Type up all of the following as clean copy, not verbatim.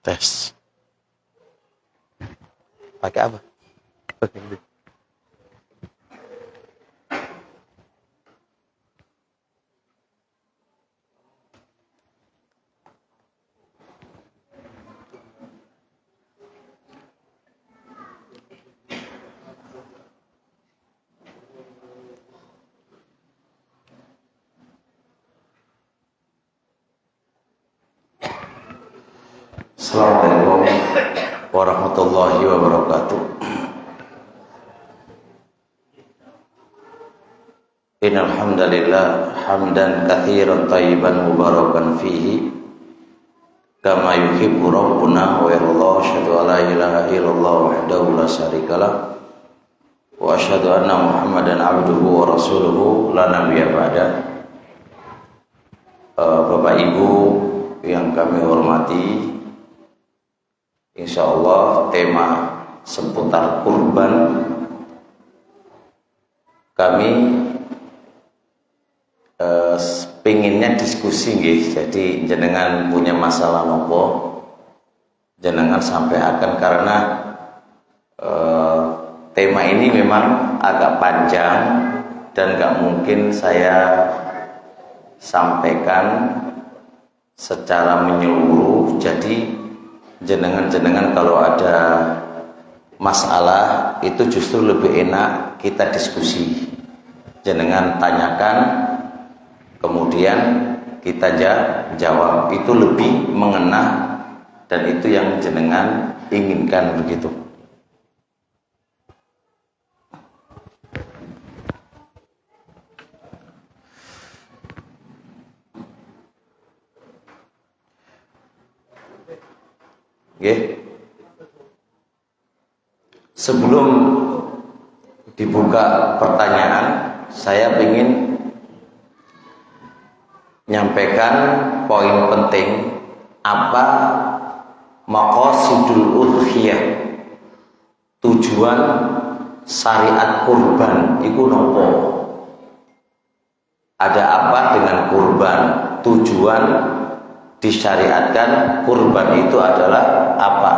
Tes. Pakai apa? Pakai ini. Assalamualaikum warahmatullahi wabarakatuh. Innal hamdalillah hamdan katsiran thayyiban mubarakan fihi kama yuhibbu rabbuna wa yarda. Asyhadu an la ilaha illallah wahdahu la syarikalah wa asyhadu anna Muhammadan abduhu wa rasuluhu la nabiyya ba'da. Bapak Ibu yang kami hormati, insyaallah tema seputar kurban kami pengennya diskusi nggih. Jadi jenengan punya masalah nopo jenengan sampai akan, karena tema ini memang agak panjang dan gak mungkin saya sampaikan secara menyeluruh. Jadi jenengan kalau ada masalah itu justru lebih enak kita diskusi. Jenengan tanyakan, kemudian kita jawab, itu lebih mengena dan itu yang jenengan inginkan, begitu. Oke. Sebelum dibuka pertanyaan, saya ingin menyampaikan poin penting. Apa maqasidul udhiyah, tujuan syariat kurban iku nopo? Ada apa dengan kurban? Tujuan disyariatkan kurban itu adalah apa?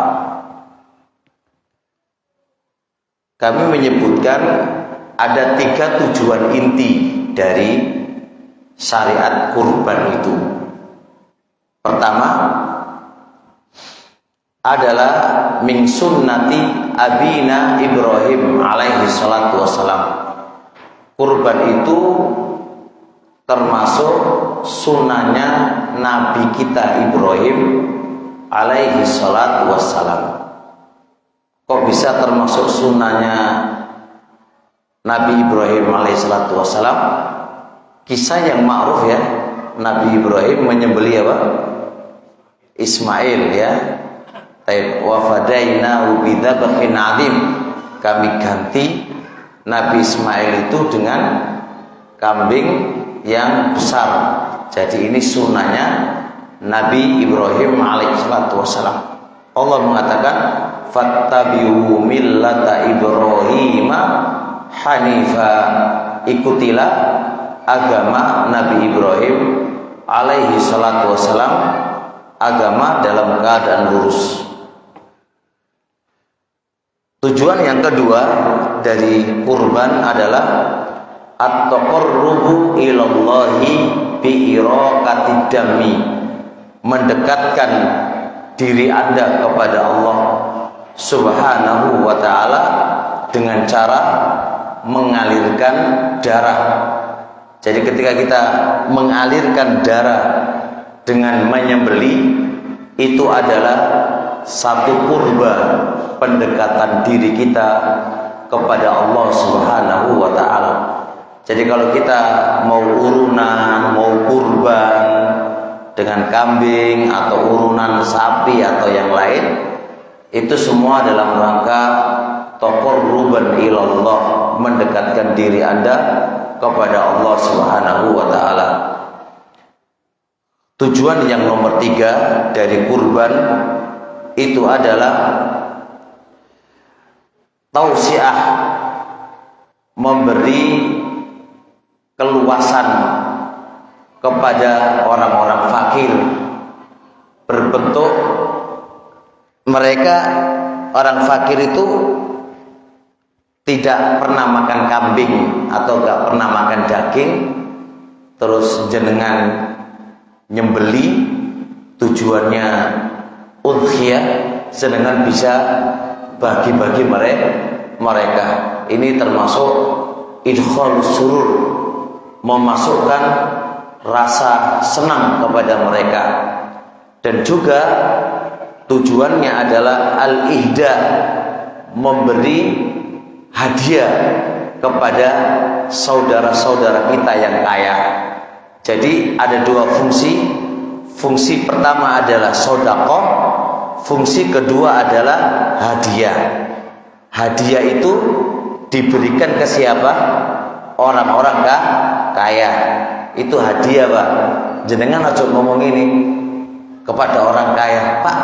Kami menyebutkan ada 3 tujuan inti dari syariat kurban itu. Pertama adalah min sunnati abina Ibrahim alaihi salatu wassalam. Kurban itu termasuk sunnahnya Nabi kita Ibrahim alaihi salatu wassalam. Kok bisa termasuk sunnahnya Nabi Ibrahim alaihi salatu wassalam? Kisah yang ma'ruf ya, Nabi Ibrahim menyembelih apa? Ismail ya. Wa fadainahu bidzabhin 'adzim. Kami ganti Nabi Ismail itu dengan kambing yang besar. Jadi ini sunnahnya Nabi Ibrahim alaihissalatu wassalam. Allah mengatakan fattabi'u millata Ibrahim hanifa. Ikutilah agama Nabi Ibrahim alaihi salatu wassalam, agama dalam keadaan lurus. Tujuan yang kedua dari kurban adalah at-taqarrubu ilallahi bi'iraqatid dami, mendekatkan diri Anda kepada Allah Subhanahu wa ta'ala dengan cara mengalirkan darah. Jadi ketika kita mengalirkan darah dengan menyembelih, itu adalah satu kurban, pendekatan diri kita kepada Allah Subhanahu wa ta'ala. Jadi kalau kita mau urunan, mau kurban dengan kambing atau urunan sapi atau yang lain, itu semua dalam rangka taqarruban ilallah, mendekatkan diri Anda kepada Allah Subhanahu wa ta'ala. Tujuan yang nomor 3 dari kurban itu adalah tausiah, memberi keluasan kepada orang-orang fakir berbentuk mereka orang fakir itu tidak pernah makan kambing atau gak pernah makan daging, terus jenengan nyembeli tujuannya udhiyah, jenengan bisa bagi-bagi mereka. Ini termasuk idkhalus surur, memasukkan rasa senang kepada mereka. Dan juga tujuannya adalah al-ihda, memberi hadiah kepada saudara-saudara kita yang kaya. Jadi ada dua fungsi. Fungsi pertama adalah sedekah, fungsi kedua adalah hadiah. Hadiah itu diberikan ke siapa? Orang-orang kaya. Itu hadiah, Pak. Jenengan aja ngomong ini kepada orang kaya, Pak,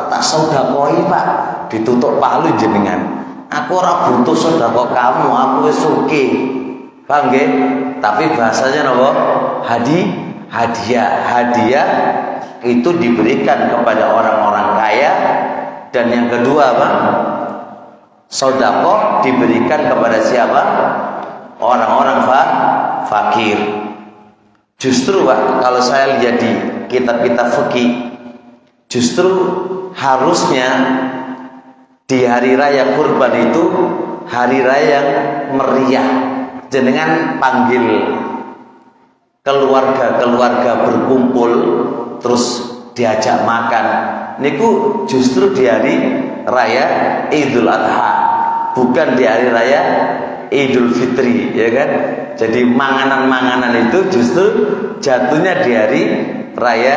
tak sedekahi, Pak. Ditutuk palu jenengan. Aku ora butuh sedekah kamu, aku wis sugih. Paham nggih? Tapi bahasanya napa? Hadiah. Hadiah itu diberikan kepada orang-orang kaya. Dan yang kedua apa? Sedekah diberikan kepada siapa? Orang-orang fakir. Justru Pak, kalau saya lihat di kitab-kitab fikih, justru harusnya di hari raya kurban itu hari raya yang meriah. Jenengan panggil keluarga berkumpul terus diajak makan. Niku justru di hari raya Idul Adha, bukan di hari raya Idul Fitri, ya kan? Jadi manganan-manganan itu justru jatuhnya di hari raya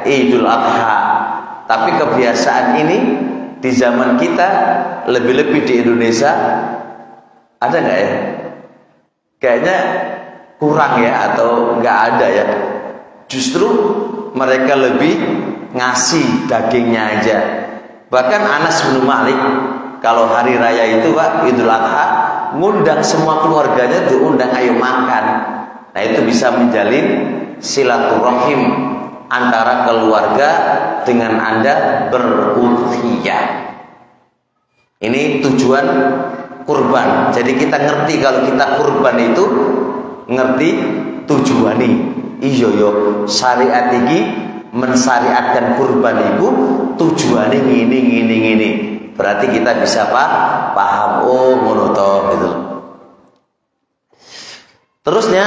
Idul Adha. Tapi kebiasaan ini di zaman kita, lebih-lebih di Indonesia, ada nggak ya? Kayaknya kurang ya, atau nggak ada ya. Justru mereka lebih ngasih dagingnya aja. Bahkan Anas bin Malik kalau hari raya itu Pak, Idul Adha, ngundang semua keluarganya, diundang ayo makan. Nah itu bisa menjalin silaturahim antara keluarga dengan Anda berudhiyah. Ini tujuan kurban. Jadi kita ngerti kalau kita kurban itu ngerti tujuan ini. Iya yo, syariat ini mensyariatkan kurban itu tujuannya gini. Berarti kita bisa paham, oh ngono to gitu. Terusnya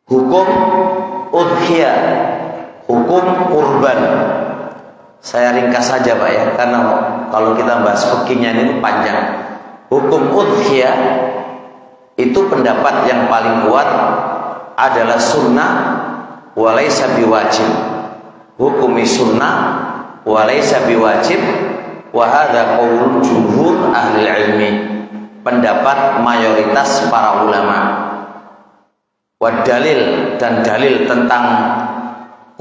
hukum udhiyah, hukum kurban. Saya ringkas saja Pak ya, karena kalau kita bahas fikihnya ini panjang. Hukum udhiyah itu pendapat yang paling kuat adalah sunnah walaysa biwajib. Hukumi sunnah walaysa biwajib, wa hadza qaulul jumhur ahli ilmi. Pendapat mayoritas para ulama. Wadalil, dan dalil tentang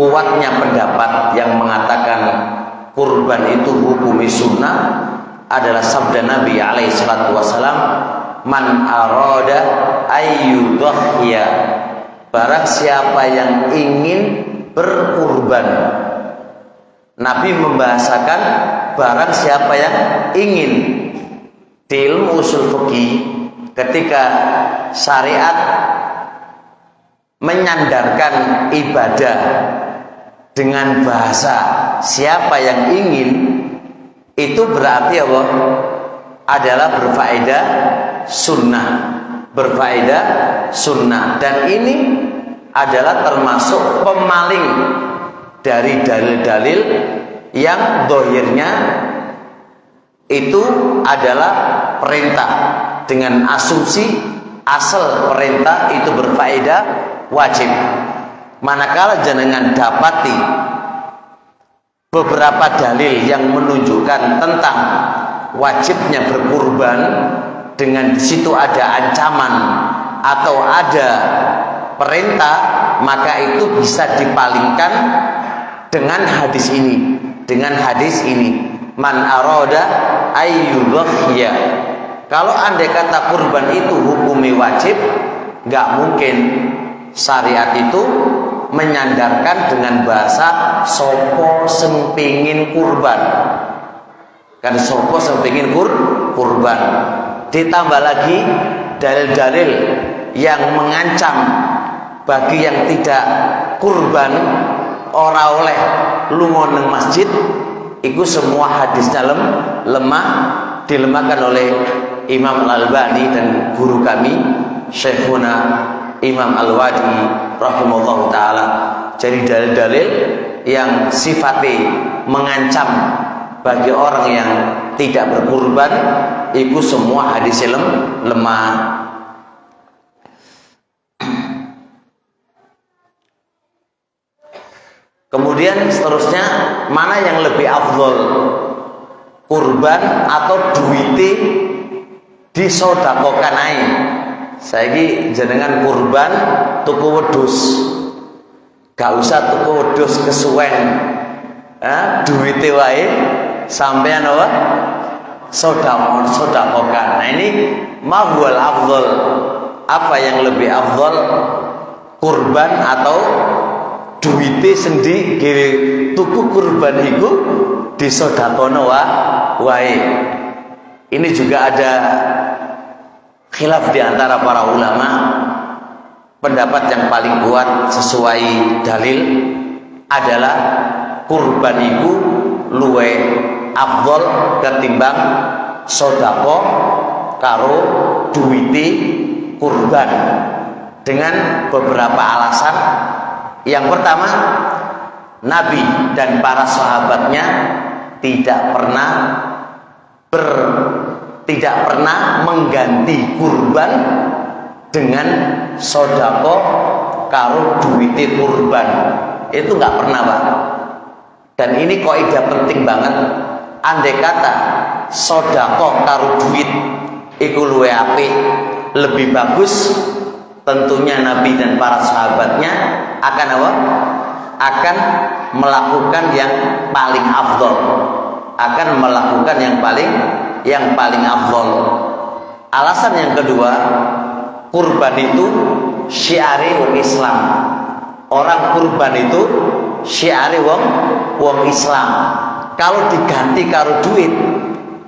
kuatnya pendapat yang mengatakan kurban itu hukumi sunnah adalah sabda Nabi alaihi salatu wasalam, man arada ayyudhiyya, barang siapa yang ingin berkurban. Nabi membahasakan barang siapa yang ingin. Di ilmu usul fikih, ketika syariat menyandarkan ibadah dengan bahasa siapa yang ingin, itu berarti apa? Adalah berfaedah sunnah. Dan ini adalah termasuk pemaling dari dalil-dalil yang dohirnya itu adalah perintah, dengan asumsi asal perintah itu berfaedah wajib. Manakala jenengan dapati beberapa dalil yang menunjukkan tentang wajibnya berkurban, dengan di situ ada ancaman atau ada perintah, maka itu bisa dipalingkan dengan hadis ini. Man arada ayyudhiyya. Kalau andai kata kurban itu hukumi wajib, nggak mungkin syariat itu menyandarkan dengan bahasa sopo sing pengin kurban. Kan sopo sing pengin kurban. Ditambah lagi dalil-dalil yang mengancam bagi yang tidak kurban ora oleh lunga nang masjid. Iku semua hadis dalam lemah, dilemahkan oleh Imam Al-Albani dan guru kami Syekhuna Imam Al-Wadi rahimahullah ta'ala. Jadi dalil-dalil yang sifatnya mengancam bagi orang yang tidak berkurban, itu semua hadis lemah. Kemudian seterusnya, mana yang lebih afdol, kurban atau duite disodakokan ae? Saiki jenengan kurban tuku wedhus, gak usah tuku wedhus kesuwen, duite wae sampean apa? Sodakokan. Nah ini mahwal afdol, apa yang lebih afdol, kurban atau duite sendi tuku kurban itu disodakono wae. Ini juga ada khilaf di antara para ulama. Pendapat yang paling kuat sesuai dalil adalah kurban itu luwe afdol ketimbang sodako karo duite kurban, dengan beberapa alasan. Yang pertama, Nabi dan para sahabatnya tidak pernah mengganti kurban dengan sodako karo duite kurban. Itu nggak pernah, Pak. Dan ini kaidah penting banget. Andai kata sodako karo duit iku luwe apik, lebih bagus, tentunya Nabi dan para sahabatnya akan apa? Akan melakukan yang paling afdol, akan melakukan yang paling afdol. Alasan yang kedua, kurban itu syiari wong Islam. Orang kurban itu syiari wong Islam. Kalau diganti karo duit,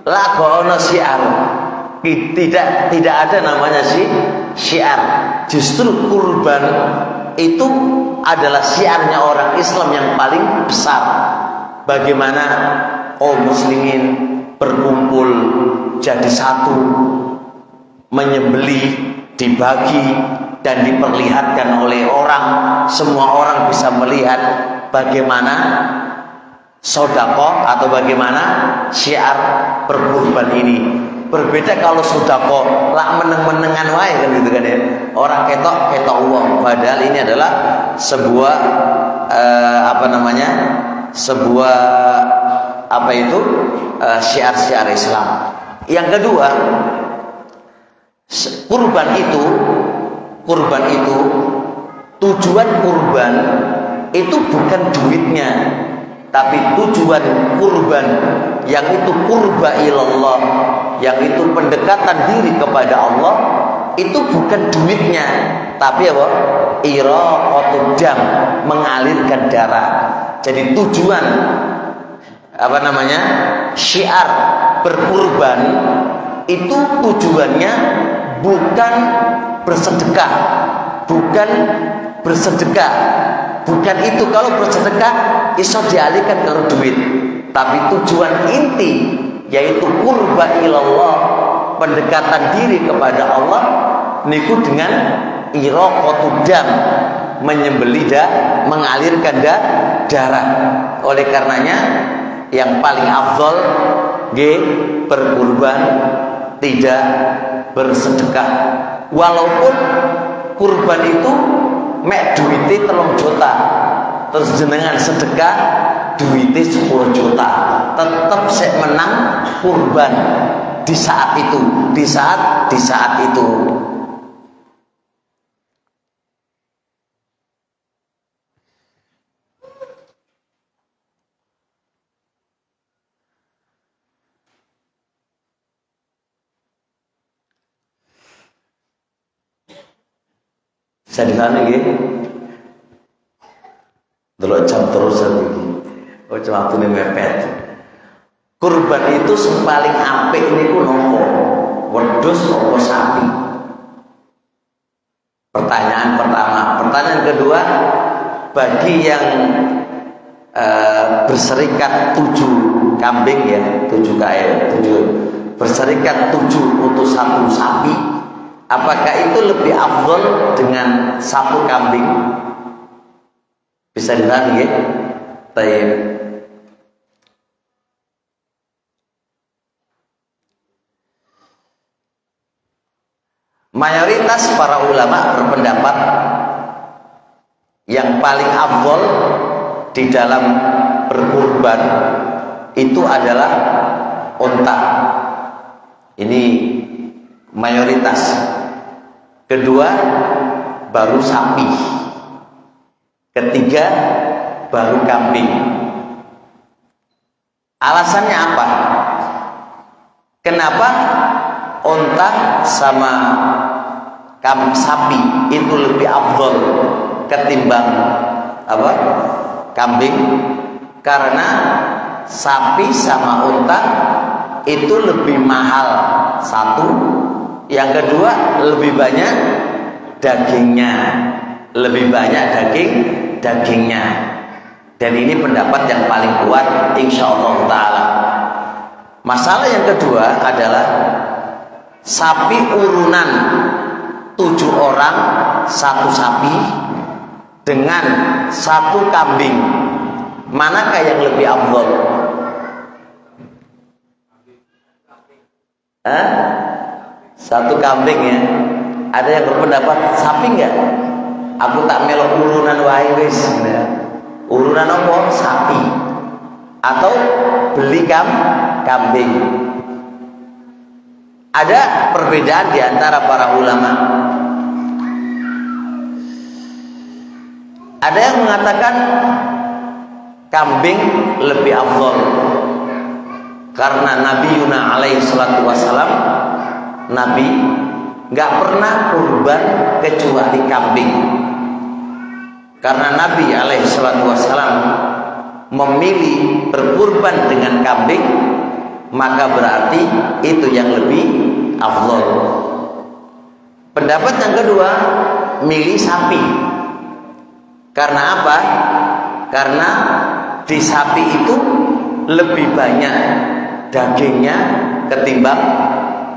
lah kok ono syiar. Tidak ada namanya syiar. Justru kurban itu adalah syiarnya orang Islam yang paling besar. Bagaimana kaum muslimin berkumpul jadi satu, menyembelih, dibagi dan diperlihatkan oleh orang. Semua orang bisa melihat bagaimana sodako atau bagaimana syiar berkurban ini. Berbeda kalau sodako lah meneng-menengan wae kan gitu kan ya. Orang ketok uang. Padahal ini adalah sebuah sebuah syiar-syiar Islam. Yang kedua, kurban itu tujuan kurban itu bukan duitnya, tapi tujuan kurban yang itu qurba ilallah, yang itu pendekatan diri kepada Allah, itu bukan duitnya, tapi apa? Iraqatud dam, mengalirkan darah. Jadi tujuan syiar berkurban itu tujuannya bukan bersedekah, bukan itu. Kalau bersedekah iso dialihkan ke duit, tapi tujuan inti yaitu qurba ilallah, pendekatan diri kepada Allah niku dengan iraqatud dam, menyembelih mengalirkan darah. Oleh karenanya yang paling afdol berkurban, tidak bersedekah. Walaupun kurban itu mek duite 3 juta, terus jenengan sedekah duite 10 juta, tetap sek menang kurban di saat itu, di saat itu. Bisa dipahami nggih? Delok jam terusan iki. Oh, waktune mepet. Kurban itu sing paling apik niku nopo? Wedhus apa sapi? Pertanyaan pertama. Pertanyaan kedua, bagi yang berserikat 7 kambing ya, 7 berserikat 7 untuk 1 sapi, apakah itu lebih afdol dengan 1 kambing? Bisa dipahami ya? Baik. Mayoritas para ulama berpendapat yang paling afdol di dalam berkurban itu adalah unta. Ini mayoritas. Kedua baru sapi. Ketiga baru kambing. Alasannya apa? Kenapa unta sama sapi itu lebih afdol ketimbang kambing? Karena sapi sama unta itu lebih mahal, satu. Yang kedua lebih banyak dagingnya, dagingnya. Dan ini pendapat yang paling kuat insyaallah taala. Masalah yang kedua adalah sapi urunan 7 orang 1 sapi dengan 1 kambing, manakah yang lebih afdol? 1 kambing ya. Ada yang berpendapat sapi enggak? Aku tak melok urunan wae wis. Urunan apa? Sapi. Atau beli kambing. Ada perbedaan di antara para ulama. Ada yang mengatakan kambing lebih afdol karena Nabi Yuna alaihi salatu wassalam, Nabi nggak pernah kurban kecuali kambing. Karena Nabi alaihi salatu wassalam memilih berkurban dengan kambing, maka berarti itu yang lebih afdol. Pendapat yang kedua milih sapi. Karena apa? Karena di sapi itu lebih banyak dagingnya ketimbang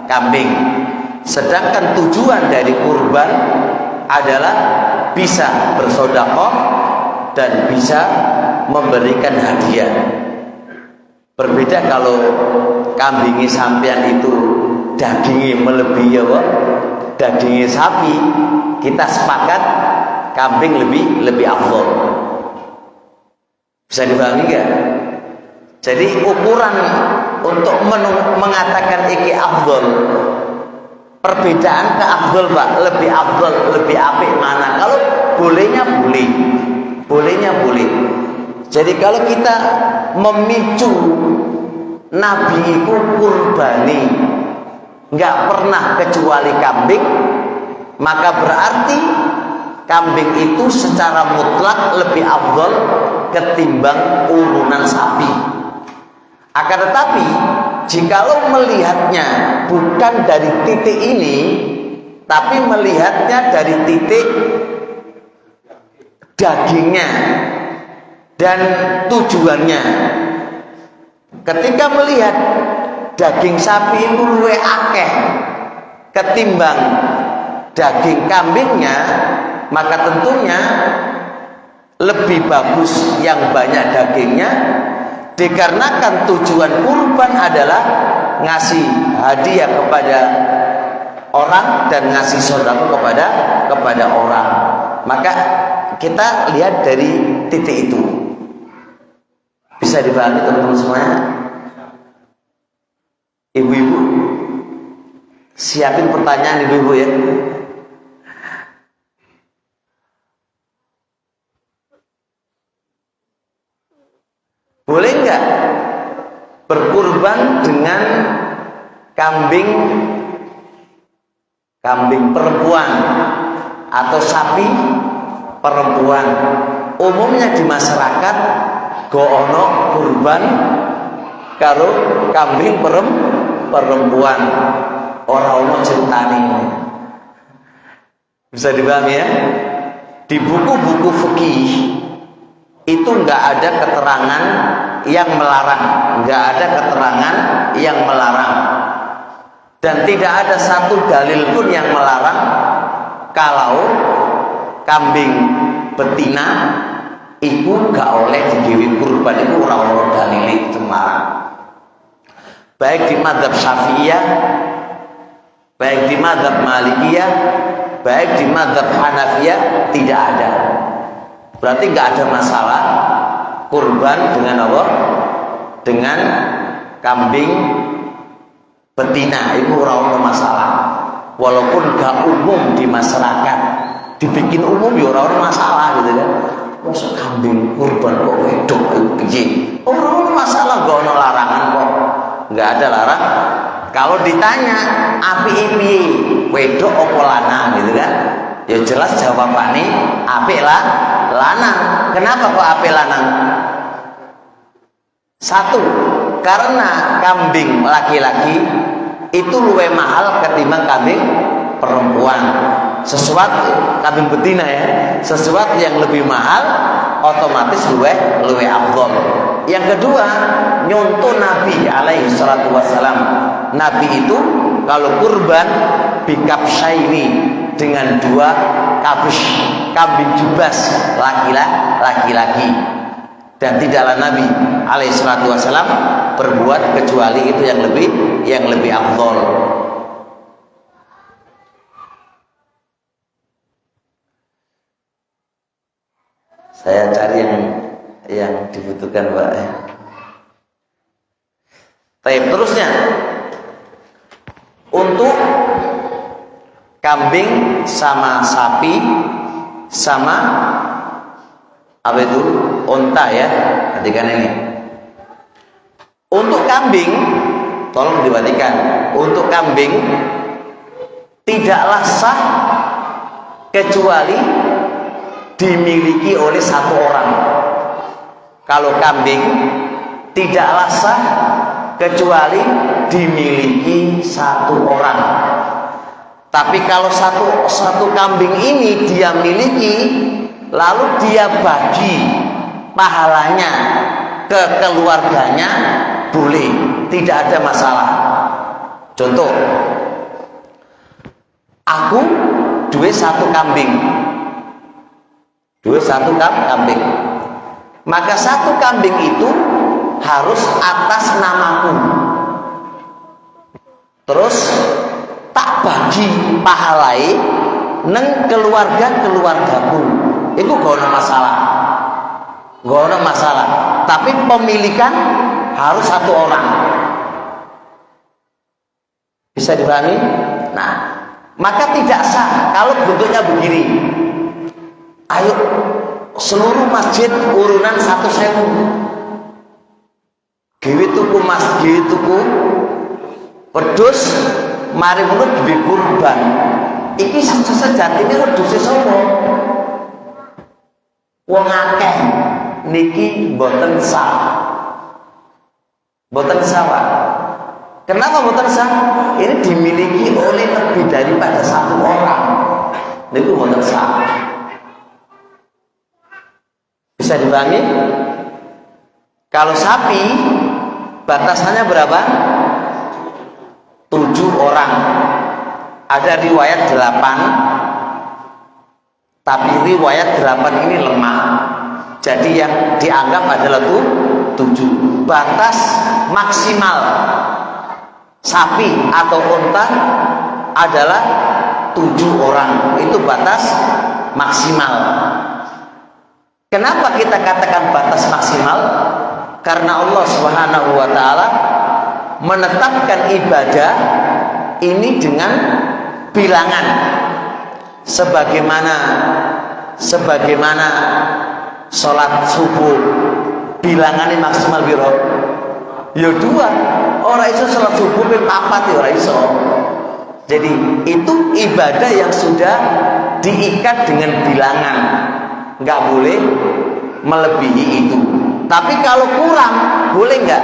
kambing. Sedangkan tujuan dari kurban adalah bisa bersedekah dan bisa memberikan hadiah. Berbeda kalau kambingnya sampean itu dagingnya melebihi dagingnya sapi, kita sepakat kambing lebih afdol. Bisa dipahami enggak? Jadi ukuran untuk mengatakan iki afdol, perbedaan ke afdol Pak, lebih afdol, lebih apik mana? Kalau bolehnya boleh. Jadi kalau kita memicu Nabi itu kurbani nggak pernah kecuali kambing, maka berarti kambing itu secara mutlak lebih afdol ketimbang urunan sapi. Akan tetapi jikalau melihatnya bukan dari titik ini, tapi melihatnya dari titik dagingnya dan tujuannya, ketika melihat daging sapi itu luwih akeh ketimbang daging kambingnya, maka tentunya lebih bagus yang banyak dagingnya, dikarenakan tujuan kurban adalah ngasih hadiah kepada orang dan ngasih sedekah kepada orang. Maka kita lihat dari titik itu. Bisa dipahami teman-teman semuanya? Ibu-ibu, siapin pertanyaan ibu-ibu ya. Boleh nggak berkurban dengan kambing perempuan atau sapi perempuan. Umumnya di masyarakat go ono kurban karo kambing perempuan. Ora ono ceritane. Bisa dipahami ya? Di buku-buku fikih itu nggak ada keterangan yang melarang, nggak ada keterangan yang melarang, dan tidak ada satu dalil pun yang melarang kalau kambing betina itu nggak oleh didewi kurban. Itu orang-orang dalil itu melarang. Baik di mazhab Syafi'iyah, baik di mazhab Malikiyah, baik di mazhab Hanafiyah, tidak ada. Berarti nggak ada masalah kurban dengan apa? Dengan kambing betina, itu orang masalah. Walaupun gak umum di masyarakat, dibikin umum ya orang masalah gitu kan. Masa kambing kurban kok wedok piye? Orang masalah, gak ada larangan kok. Nggak ada larang. Kalau ditanya api wedok apa lanang gitu kan, ya jelas jawabannya apik lah lanang. Kenapa kok apik lanang? Satu, karena kambing laki-laki itu luwih mahal ketimbang kambing perempuan. Sesuatu kambing betina ya, sesuatu yang lebih mahal otomatis luwih afdol. Yang kedua, nyontoh Nabi alaihi salatu wassalam. Nabi itu kalau kurban bikabsyaini, dengan 2 kabus kambing jubas laki-laki. Dan tidaklah Nabi alaihi salatu wassalam berbuat kecuali itu yang lebih afdol. Saya cari yang dibutuhkan, Pak. Baik, terusnya untuk kambing sama sapi sama apa itu unta ya, perhatikan ini. Untuk kambing, tolong diperhatikan, untuk kambing tidaklah sah kecuali dimiliki oleh 1 orang. Kalau kambing tidaklah sah kecuali dimiliki 1 orang. Tapi kalau satu kambing ini dia miliki, lalu dia bagi pahalanya ke keluarganya, boleh, tidak ada masalah. Contoh, aku duwe 1 kambing, kambing, maka 1 kambing itu harus atas namaku. Terus tak bagi pahalai neng keluargaku. Itu gak ada masalah. Tapi pemilikan harus 1 orang. Bisa dipahami? Nah, maka tidak sah kalau bentuknya begini. Ayo seluruh masjid urunan 1.000. Dewi tuku wedhus, mari ngono duwe kurban. Iki sejatine wedhuse sapa? Wong akeh niki mboten sah. Mboten sah, Pak. Kenapa mboten sah? Ini dimiliki oleh lebih daripada 1 orang. Niku mboten sah. Bisa dipahami? Kalau sapi batasannya berapa? 7 orang. Ada riwayat 8, tapi riwayat 8 ini lemah. Jadi yang dianggap adalah 7. Batas maksimal sapi atau unta adalah 7 orang. Itu batas maksimal. Kenapa kita katakan batas maksimal? Karena Allah Subhanahu wa taala menetapkan ibadah ini dengan bilangan sebagaimana sholat subuh bilangannya maksimal biro ya 2. Orang iso sholat subuh ping 4 ya ora iso. Jadi itu ibadah yang sudah diikat dengan bilangan, nggak boleh melebihi itu. Tapi kalau kurang, boleh nggak?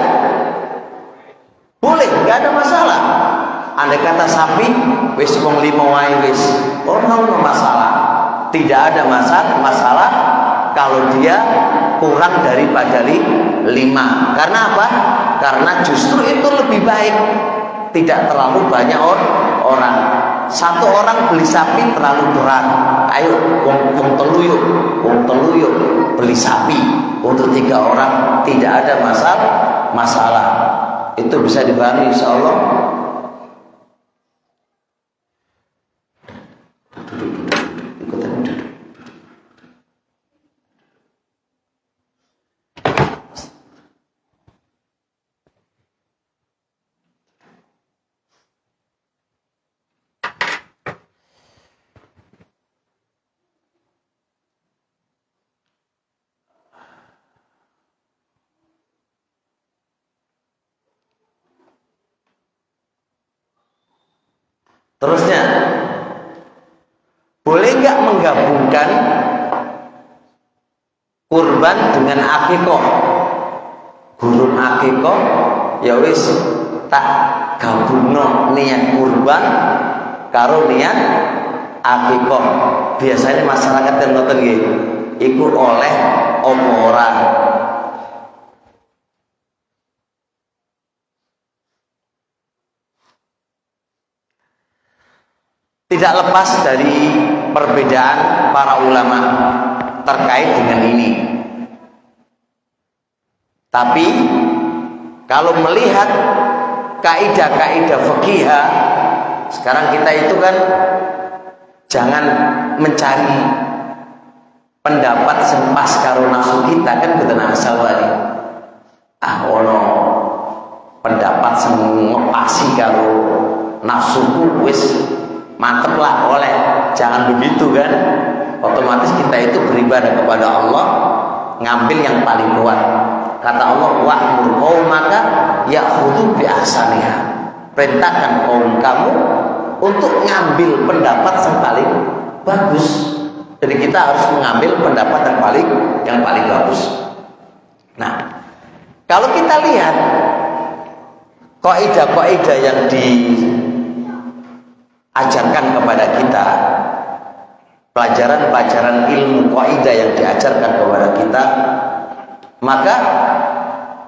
Boleh, nggak ada masalah. Andai kata sapi, wis wong 5 wae wis, ono masalah. Tidak ada masalah kalau dia kurang daripada 5. Karena apa? Karena justru itu lebih baik. Tidak terlalu banyak orang. Satu orang beli sapi terlalu berat. Ayo, wong telu yuk beli sapi untuk 3 orang, tidak ada masalah. Itu bisa dipahami insyaallah. Terusnya, boleh nggak menggabungkan kurban dengan akikoh? Gurun akikoh, ya wis tak gabungno niat kurban karo niat akikoh. Biasanya masyarakat yang ngoten nggih, iku oleh apa ora? Tidak lepas dari perbedaan para ulama terkait dengan ini. Tapi kalau melihat kaidah-kaidah fikih, sekarang kita itu kan jangan mencari pendapat sempas karo nafsu kita, kan betul asal wae. Ono pendapat sing ngepasi karo nafsuku wis mantep lah, oleh. Jangan begitu kan, otomatis kita itu beribadah kepada Allah ngambil yang paling kuat. Kata Allah, wa'mur qaumaka ya'khudhu bi ahsaniha. Perintahkan kaum kamu untuk ngambil pendapat yang paling bagus. Jadi kita harus mengambil pendapat yang paling bagus. Nah, kalau kita lihat kaidah-kaidah yang diajarkan kepada kita, pelajaran-pelajaran ilmu kaidah yang diajarkan kepada kita, maka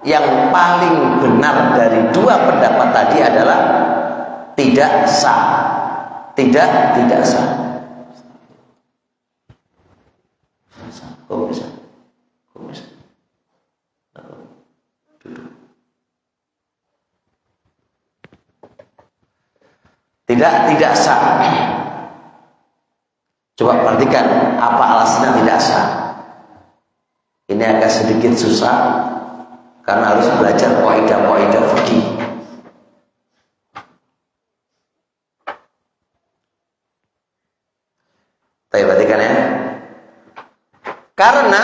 yang paling benar dari dua pendapat tadi adalah tidak sah. Tidak sah. Kok bisa? Tidak sah. Coba perhatikan apa alasannya tidak sah. Ini agak sedikit susah karena harus belajar kaidah-kaidah fikih. Saya perhatikan ya. Karena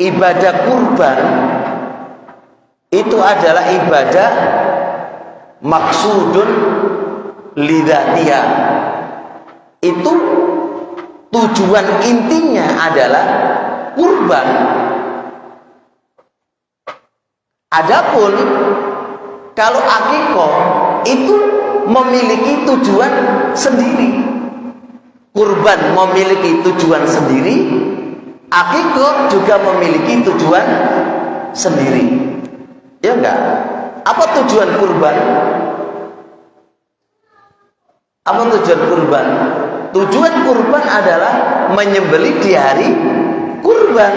ibadah kurban itu adalah ibadah maksudun lidzatiyah. Itu tujuan intinya adalah kurban. Adapun kalau akikoh itu memiliki tujuan sendiri. Kurban memiliki tujuan sendiri, akikoh juga memiliki tujuan sendiri. Ya enggak? Apa tujuan kurban? Apa tujuan kurban? Tujuan kurban adalah menyembelih di hari kurban.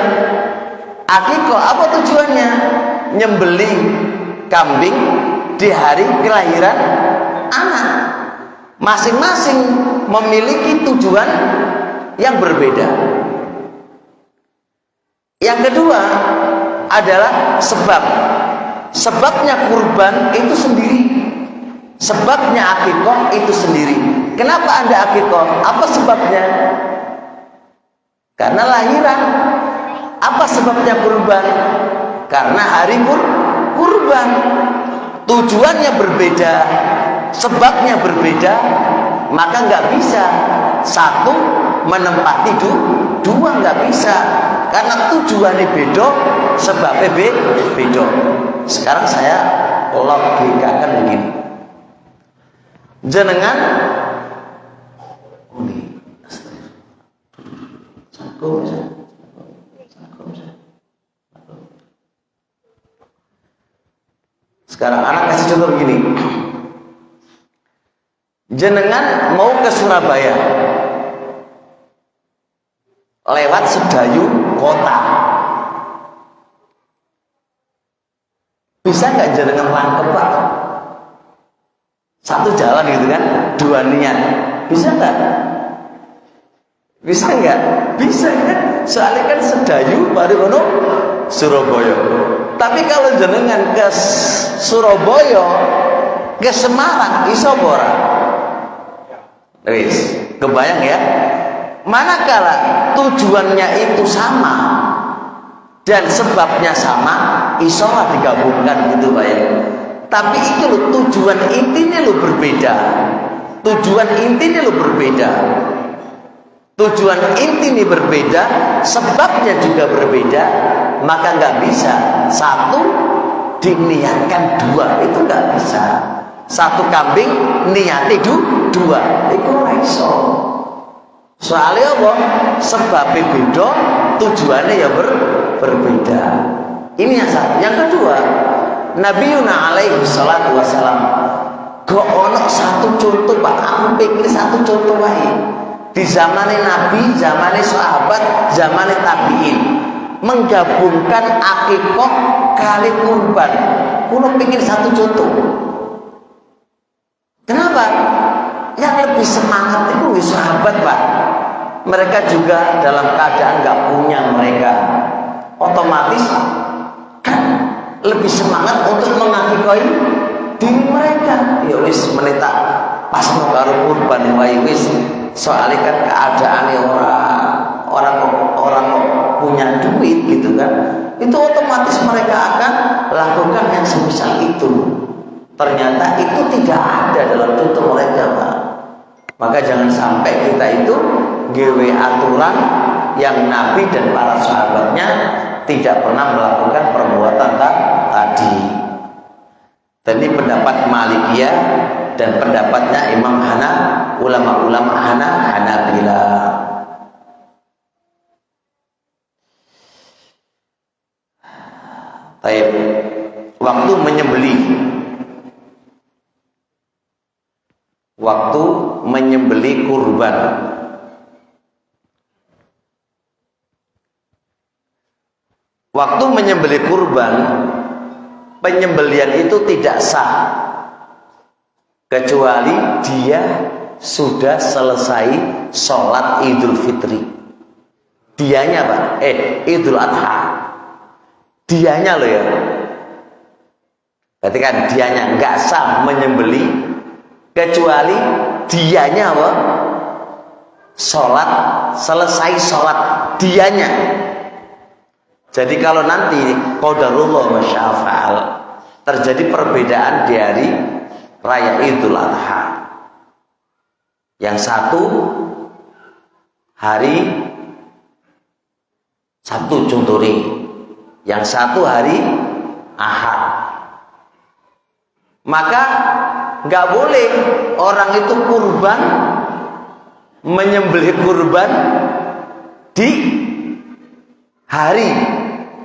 Akikoh apa tujuannya? Nyembelih kambing di hari kelahiran anak. Masing-masing memiliki tujuan yang berbeda. Yang kedua adalah sebab. Sebabnya kurban itu sendiri. Sebabnya akikoh itu sendiri. Kenapa Anda akikoh? Apa sebabnya? Karena lahiran. Apa sebabnya kurban? Karena hari kurban. Tujuannya berbeda, sebabnya berbeda, maka nggak bisa satu menempati dua, nggak bisa, karena tujuannya beda, sebabnya beda. Sekarang saya logikakan begini, jenengan sekarang anak kasih contoh begini, jenengan mau ke Surabaya lewat Sedayu kota, bisa nggak jenengan rangkep Pak? Satu jalan gitu kan, dua niat, bisa nggak? Bisa nggak? Bisa kan? Soalnya kan Sedayu baru ono Surabaya. Tapi kalau jenengan ke Surabaya, ke Semarang, iso ora? Wis, kebayang ya? Manakala tujuannya itu sama dan sebabnya sama, iso lah digabungkan gitu Pak ya. Tapi itu loh, tujuan intinya lo berbeda. Tujuan intinya lo berbeda. Tujuan inti ini berbeda, sebabnya juga berbeda, maka nggak bisa satu diniatkan dua, itu nggak bisa. Satu kambing niati dua, itu nggak iso. Soalnya apa? Sebabnya beda, tujuannya ya berbeda. Ini yang satu. Yang kedua, Nabi Yuna alaihi salatu wassalam kok ono satu contoh Pak, aku pikir satu contoh wae. Di zamannya Nabi, zamannya sahabat, zamannya tabiin, menggabungkan akikoh kali kurban. Kulo pikir satu contoh. Kenapa? Yang lebih semangat itu sahabat Pak. Mereka juga dalam keadaan nggak punya mereka, otomatis kan lebih semangat untuk mengakikoi diri mereka. Ya wis menita pas mau karo kurban wae wis. Soalnya kan keadaannya orang punya duit gitu kan, itu otomatis mereka akan lakukan yang semisal itu. Ternyata itu tidak ada dalam contoh mereka Pak. Maka jangan sampai kita itu gawe aturan yang Nabi dan para sahabatnya tidak pernah melakukan perbuatan tadi. Dan ini pendapat Malikiyah dan pendapatnya Imam ulama-ulama Hanabila. Baik, waktu menyembelih kurban. Waktu menyembelih kurban, penyembelian itu tidak sah kecuali dia sudah selesai sholat Idul Fitri. Dianya Pak, Idul Adha. Dianya loh ya. Berarti kan dianya nggak sah menyembelih kecuali dianya apa? Selesai sholat dianya. Jadi kalau nanti qadarullah wa syafa'al terjadi perbedaan di hari raya Idul Adha. Yang satu hari Sabtu contohnya, yang satu hari Ahad. Maka nggak boleh orang itu kurban, menyembelih kurban di hari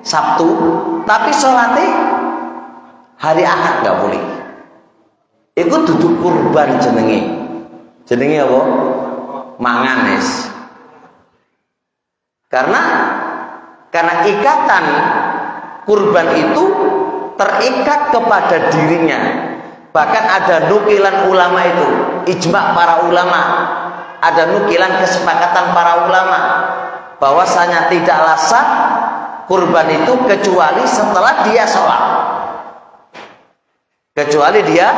Sabtu, tapi sholatnya hari Ahad nggak boleh. Itu duduk kurban jenenge. Jenenge apa? Mangan es. Karena ikatan kurban itu terikat kepada dirinya. Bahkan ada nukilan ulama itu, ijma para ulama, ada nukilan kesepakatan para ulama bahwasanya tidaklah sah kurban itu kecuali setelah dia sholat. Kecuali dia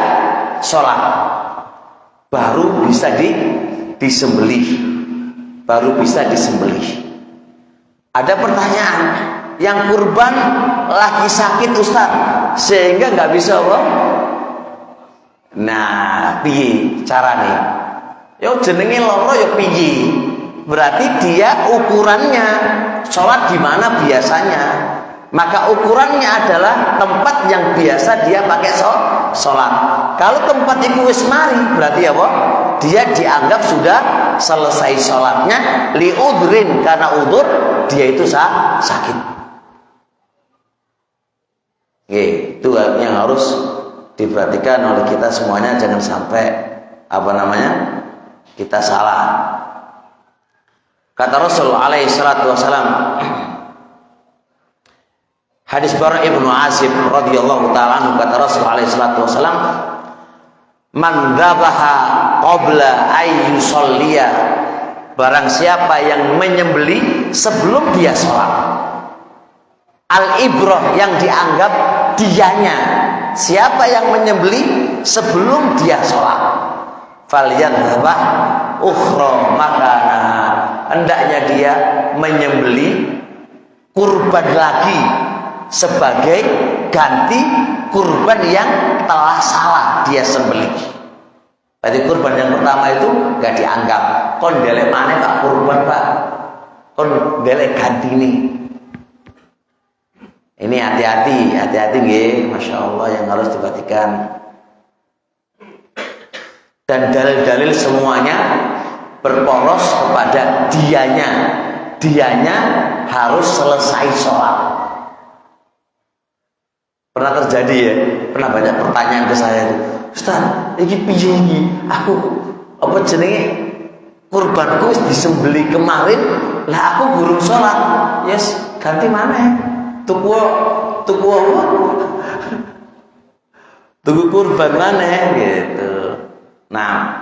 sholat, baru bisa disembelih. Baru bisa disembelih. Ada pertanyaan, yang kurban lagi sakit Ustaz, sehingga nggak bisa apa? Nah, piye carane? Yo jenenge loro yo piye? Berarti dia ukurannya sholat di mana biasanya. Maka ukurannya adalah tempat yang biasa dia pakai sholat. Kalau tempat itu wis mari, berarti apa? Dia dianggap sudah selesai sholatnya liudrin, karena udur dia itu sakit. Itu yang harus diperhatikan oleh kita semuanya, jangan sampai kita salah. Kata Rasul alaihi salatu wasalam, hadis Bara' Ibnu Azib radhiyallahu ta'ala anhu, kata Rasul alaihi salatu wasalam, man dzabaha qabla ay yusalliya, barang siapa yang menyembelih sebelum dia sholat. Al ibrah, yang dianggap dianya, siapa yang menyembelih sebelum dia sholat. Falyadhbah ukhra makana, hendaknya dia menyembelih kurban lagi sebagai ganti kurban yang telah salah dia sembelih. Berarti kurban yang pertama itu gak dianggap. Kon delek maneh Pak kurban Pak, kon delek ganti nih. Ini hati-hati nggih, masya Allah, yang harus diperhatikan. Dan dalil-dalil semuanya berporos kepada dianya harus selesai sholat. Pernah terjadi ya, pernah banyak pertanyaan ke saya, Ustaz, ini piye iki? Aku apa jenenge kurbanku disembelih kemarin, lah aku gurung sholat. Yes, ganti mana? Tuku apa? Tuku kurban mana gitu. Nah,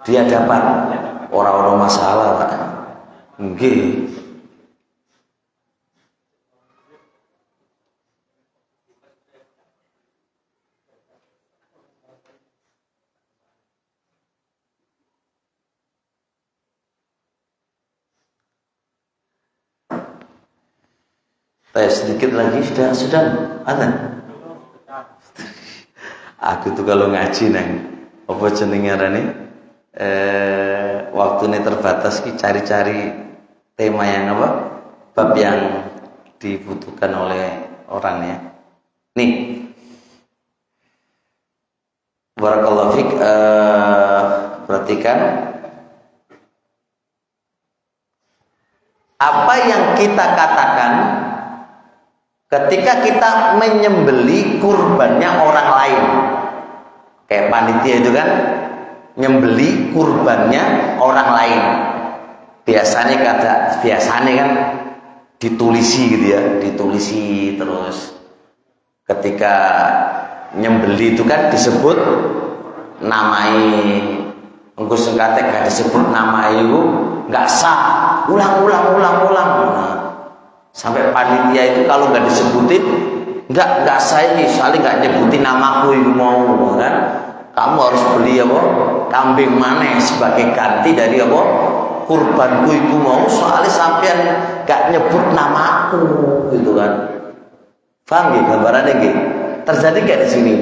dia dapat orang-orang masalah Pak. Nggih. Sedikit lagi sudah azan. Aku tuh kalau ngaji nang apa jenenge arane waktunya terbatas, cari-cari tema yang bab yang dibutuhkan oleh orang ya. Nih, barakallahu fik, perhatikan apa yang kita katakan ketika kita menyembeli kurbannya orang lain. Kayak panitia itu kan nyembeli kurbannya orang lain. Biasanya kan ditulisi gitu ya, ditulisi terus. Ketika nyembeli itu kan disebut namai, engko sengkate gak disebut namai itu nggak sah, ulang. Nah, sampai panitia itu kalau nggak disebutin nggak sah, ini soalnya nggak nyebutin namaku itu mau kan. Kamu harus beli kambing maneh sebagai ganti dari kurbanku itu mau, soalnya sampean gak nyebut namaku gitu kan. Paham gitu gambarannya gitu? Terjadi gak di sini?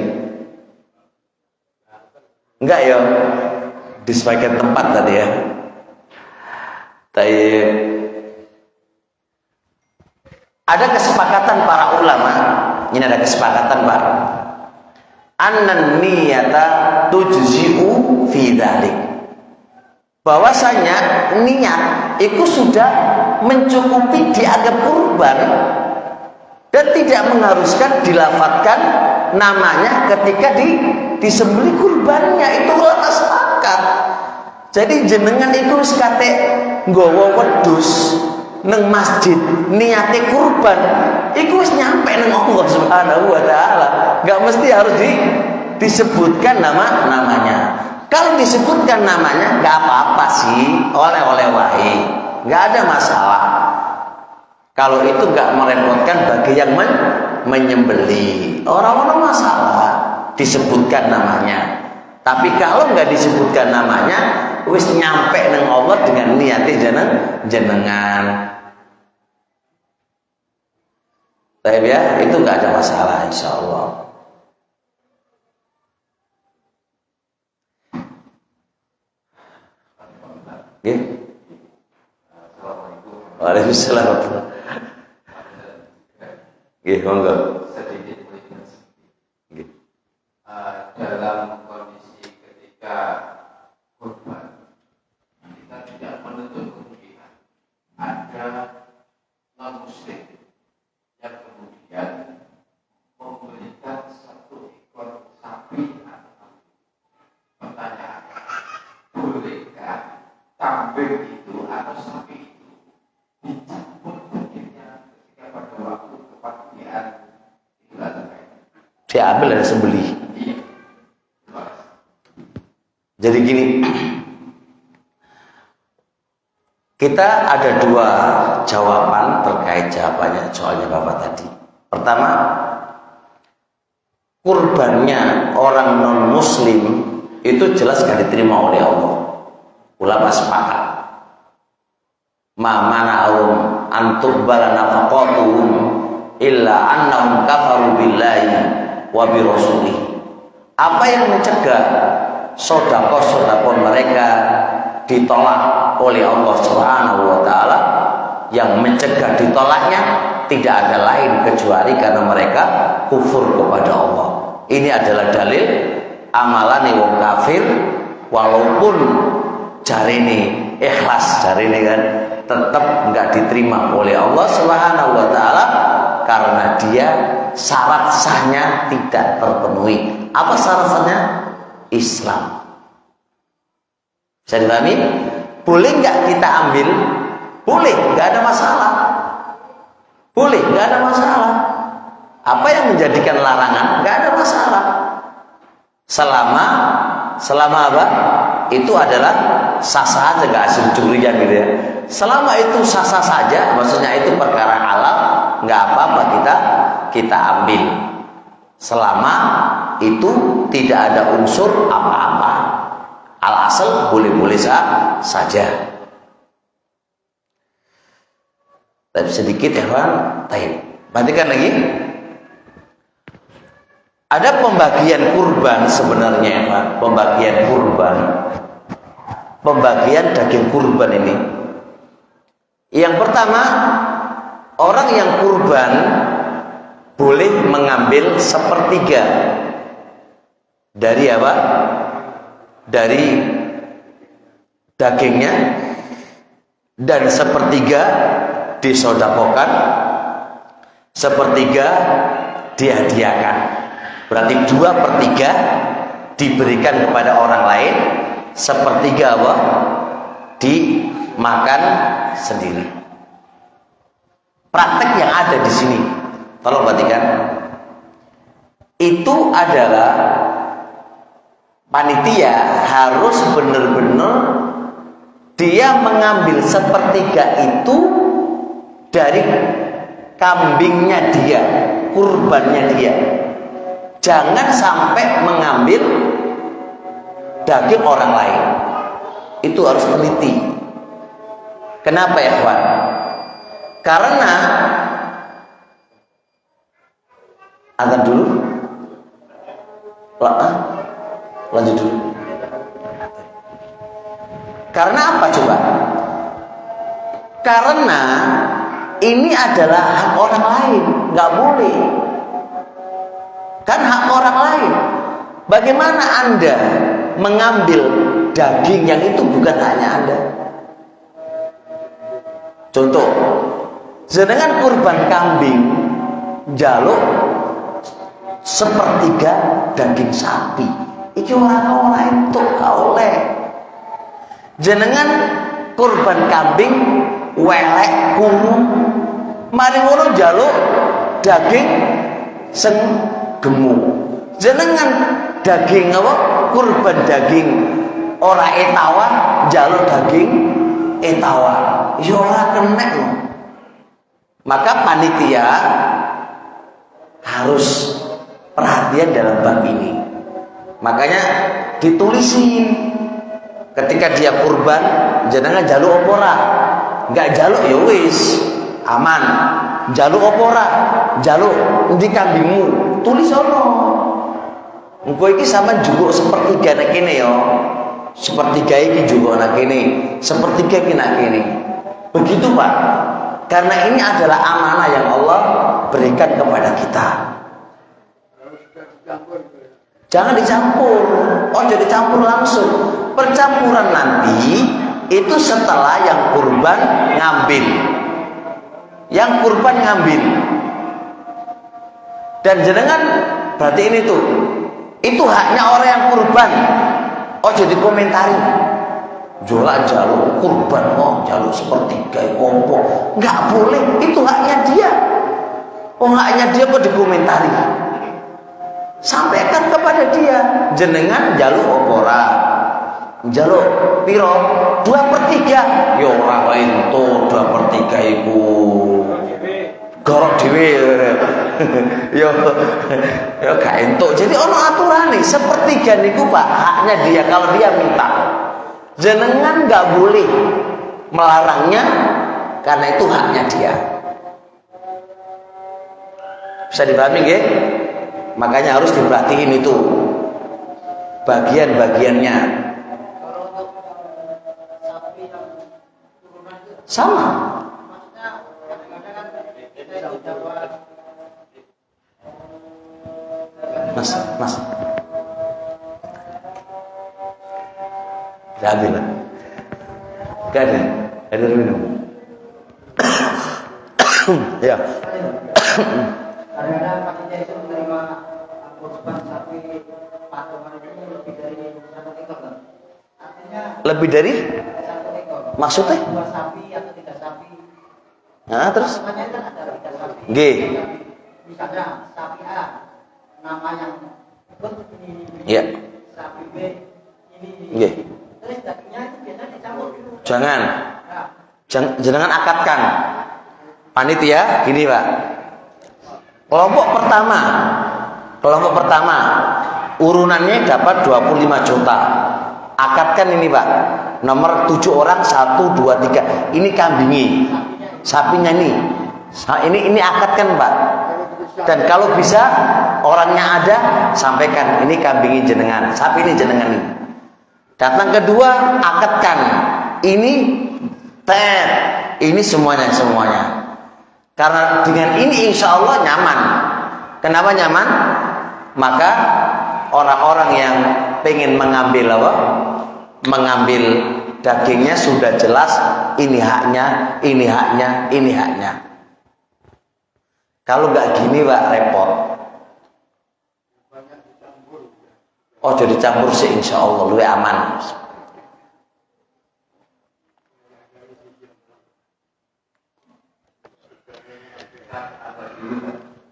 Enggak ya, di sebagian tempat tadi ya. Tapi ada kesepakatan para ulama, ini ada kesepakatan Pak, annan niyata tujzi'u fi dzalik, bahwasanya niat itu sudah mencukupi dianggap kurban dan tidak mengharuskan dilafadzkan namanya ketika disembelih kurbannya. Itu ulama sepakat. Jadi jenengan itu sekate nggawa wedhus neng masjid niate kurban, iku wis nyampe neng Allah Subhanahu wa taala. Enggak mesti harus disebutkan namanya. Kalau disebutkan namanya enggak apa-apa sih, oleh-oleh wae. Enggak ada masalah. Kalau itu enggak merepotkan bagi yang menyembelih. Orang-orang masalah disebutkan namanya. Tapi kalau enggak disebutkan namanya, wis nyampe neng Allah dengan niatnya jenengan. Tapi ya, itu nggak ada masalah insya Allah. Ya. Waalaikumsalam. Ya, monggo. Dalam kondisi ketika kurban, kita tidak menutup kemungkinan ada non-muslim yang kemudian memberikan satu ekor sapi atau kambing. Pertanyaan, bolehkah kambing itu atau sapi itu dicampur dagingnya ketika pada waktu kepagian Idul Adha? Diambil dan sembelih. Jadi gini, kita ada dua jawaban terkait jawabannya soalnya Bapak tadi. Pertama, kurbannya orang non muslim itu jelas gak diterima oleh Allah. Ulama sepakat. Ma mana'ahum an tuqbala nafaqatuhum illa annahum kafaru billahi wa bi rasulih. Apa yang mencegah sedekah-sedekah mereka ditolak oleh Allah Subhanahu wa taala? Yang mencegah ditolaknya tidak ada lain kecuali karena mereka kufur kepada Allah. Ini adalah dalil amalan wong kafir walaupun jarine ikhlas, jarine kan tetap enggak diterima oleh Allah Subhanahu wa taala karena dia syarat sahnya tidak terpenuhi. Apa syarat sahnya? Islam. Bisa dipahami? Boleh nggak kita ambil? Boleh, nggak ada masalah. Boleh, nggak ada masalah. Apa yang menjadikan larangan? Nggak ada masalah. Selama apa? Itu adalah sah-sah aja, nggak asing curian gitu ya. Selama itu sah-sah saja, maksudnya itu perkara halal, nggak apa-apa kita ambil. Selama itu tidak ada unsur apa-apa. Al-asal boleh-boleh saja. Tapi sedikit ya Pak. Perhatikan lagi. Ada pembagian kurban sebenarnya ya Pak. Pembagian daging kurban ini. Yang pertama, orang yang kurban boleh mengambil sepertiga dari apa? Dari dagingnya dan sepertiga disodakokan, sepertiga dihadiahkan. Berarti 2/3 diberikan kepada orang lain, sepertiga apa? Dimakan sendiri. Praktek yang ada di sini, tolong perhatikan. Itu adalah panitia harus benar-benar dia mengambil sepertiga itu dari kambingnya dia, kurbannya dia. Jangan sampai mengambil daging orang lain. Itu harus teliti. Kenapa ya Pak? Karena azan dulu. Lanjut dulu. Karena apa coba? Karena ini adalah hak orang lain, nggak boleh. Kan hak orang lain. Bagaimana Anda mengambil daging yang itu bukan haknya Anda? Contoh, sedangkan kurban kambing jaluk sepertiga daging sapi. Iki orang itu gak oleh. Jenengan kurban kambing welek kumu, mari ngono jaluk daging sing gemuk. Jenengan daging apa? Kurban daging ora etawa jaluk daging etawa. Ya ora kenek loh. Maka panitia harus perhatian dalam bab ini. Makanya ditulisin ketika dia kurban, jangan jaluk opora, nggak jaluk ya wis aman. jaluk apa ora? Jaluk endi kambingmu? Tulis ono. Engko iki sampean njupuk sepertiga nek kene ya. Sepertiga iki njupuk nek kene, sepertiga iki nek kene. Begitu, Pak. Karena ini adalah amanah yang Allah berikan kepada kita. Jangan dicampur. Oh, jadi dicampur langsung. Percampuran nanti itu setelah yang kurban ngambil. Yang kurban ngambil. Dan jenengan berarti ini tuh. Itu haknya orang yang kurban. Oh, jadi komentari. Jualan jalur kurban, oh jalur sepertiga kompok, nggak boleh, itu haknya dia. Oh, haknya dia kok dikomentari. Sampaikan kepada dia, jenengan jalur opora, jalur piro 2/3, yo ora ento 2/3 iku gorok dhewe. yo gak entuk. Jadi ono aturane, sepertiga niku Pak, haknya dia kalau dia minta. Jenengan nggak boleh melarangnya karena itu haknya dia. Bisa dipahami nggih? Makanya harus diperhatiin itu bagian-bagiannya. Sama. Mas. Ambil lah. Gak ada minum. Ya. Kadang-kadang panitia itu menerima kurban sapi patungan itu lebih dari 1 ekor, kan? Artinya Lebih dari 1 ekor. maksudnya? 2 sapi atau 3 sapi. Nah, terus? Patungannya kan ada 3 sapi. G. Misalnya sapi A, nama yang ikut ini. Ya. Sapi B ini. G. Terus dagingnya itu biasanya dicampur dulu. Jangan. Nah, Jangan akadkan. Panitia, gini Pak. Kelompok pertama urunannya dapat 25 juta. Akadkan ini Pak. Nomor 7 orang 1 2 3. Ini kambingi. Sapinya ini. Ini akadkan Pak. Dan kalau bisa orangnya ada, sampaikan ini kambingi jenengan, sapi ini jenengan ini. Datang kedua, akadkan. Ini tet, ini semuanya. Karena dengan ini insya Allah nyaman. Kenapa nyaman? Maka orang-orang yang pengen mengambil apa? Mengambil dagingnya sudah jelas ini haknya, ini haknya, ini haknya. Kalau nggak gini Pak repot. Oh jadi campur sih insya Allah lebih aman.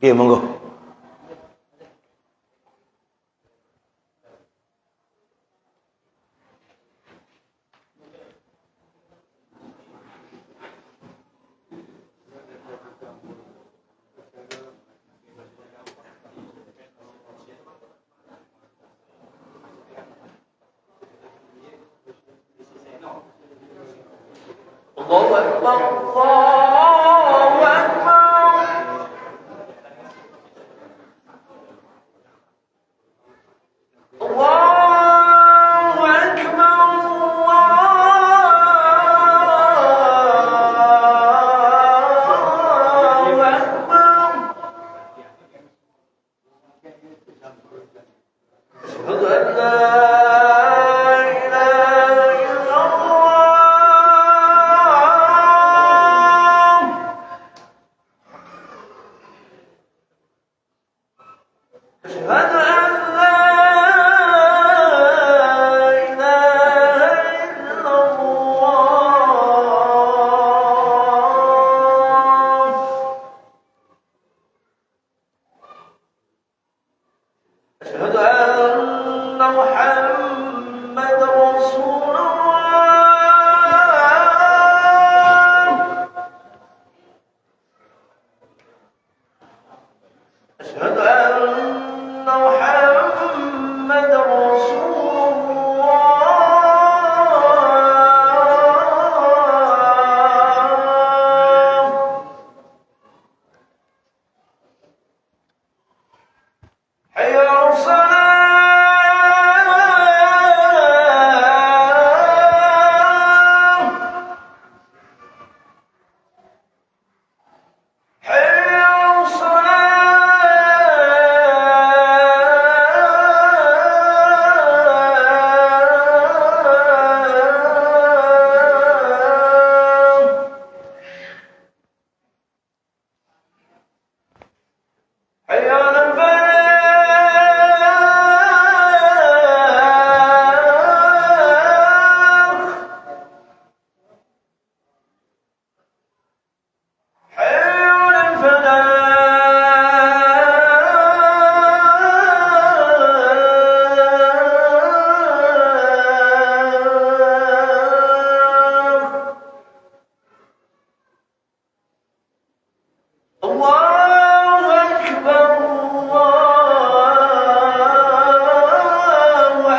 Iya monggo. Allahu Akbar, Allahu Akbar. Allahu Akbar, Allahu Akbar. Asyhadu an la ilaha illallah. الله أكبر الله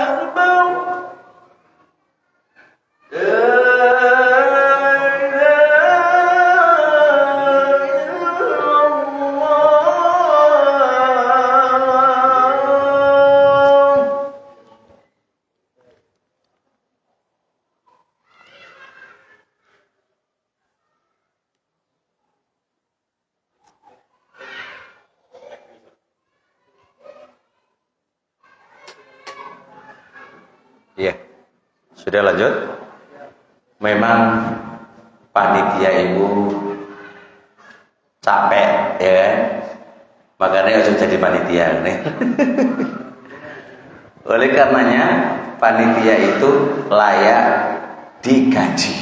أكبر لا إله إلا الله. Iya. Sudah lanjut? Memang panitia ibu capek ya kan? Makanya harus jadi panitia nih. Oleh karenanya panitia itu layak digaji.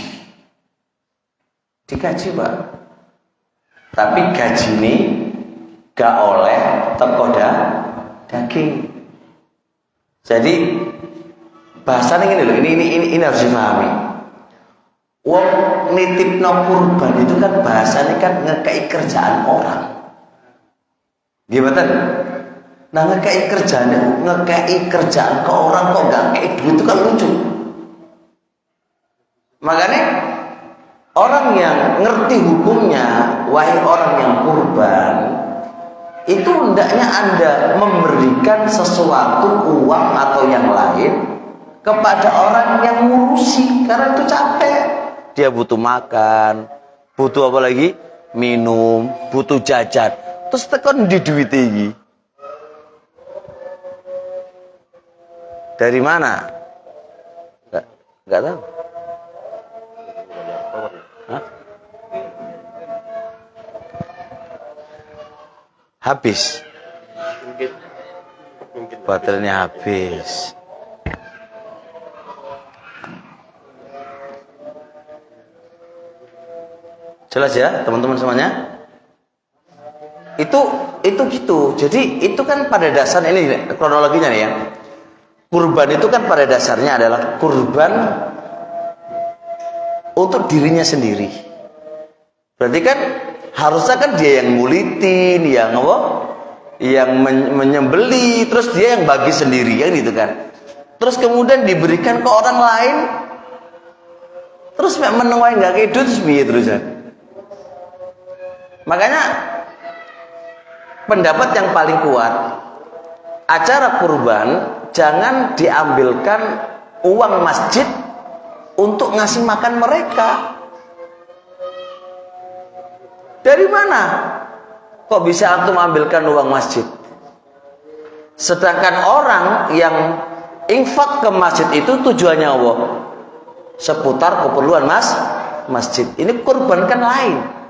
Digaji, Pak. Tapi gaji ini gak oleh teko daging. Jadi bahasanya gini loh, ini harus dipahami. Wong nitipno kurban itu kan bahasanya kan ngekei kerjaan orang. Gimana? Nah ngekei kerjaan ke orang kok nggak ngekei duit itu kan lucu. Makanya orang yang ngerti hukumnya, wahai orang yang kurban, itu hendaknya Anda memberikan sesuatu, uang atau yang lain kepada orang yang ngurusi, karena itu capek. Dia butuh makan, butuh apa lagi? Minum, butuh jajan. Terus tekan di duit ini. Dari mana? Enggak tahu. Hah? Habis. Baterainya habis. Jelas ya teman-teman semuanya? Itu gitu. Jadi itu kan pada dasarnya ini kronologinya nih ya. Kurban itu kan pada dasarnya adalah kurban untuk dirinya sendiri. Berarti kan harusnya kan dia yang ngulitin, yang apa? Yang menyembeli, terus dia yang bagi sendiri kan gitu kan. Terus kemudian diberikan ke orang lain. Terus menuai nggak kayak terus piye terus ya? Makanya pendapat yang paling kuat, acara kurban jangan diambilkan uang masjid untuk ngasih makan mereka. Dari mana kok bisa antum ambilkan uang masjid? Sedangkan orang yang infak ke masjid itu tujuannya Allah seputar keperluan masjid. Ini kurban kan lain.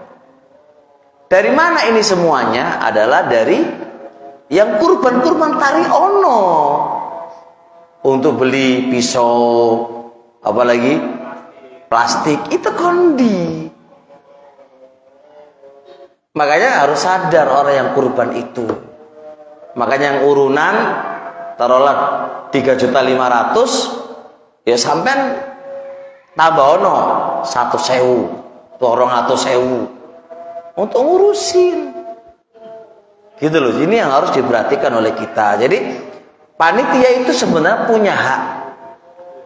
Dari mana ini semuanya? Adalah dari yang kurban tari ono. Untuk beli pisau, apalagi plastik, itu kondi. Makanya harus sadar orang yang kurban itu. Makanya yang urunan taruhlah 3.500.000, ya sampean tambah ono 1.000, 200.000 untuk ngurusin, gitu loh. Ini yang harus diperhatikan oleh kita. Jadi panitia itu sebenarnya punya hak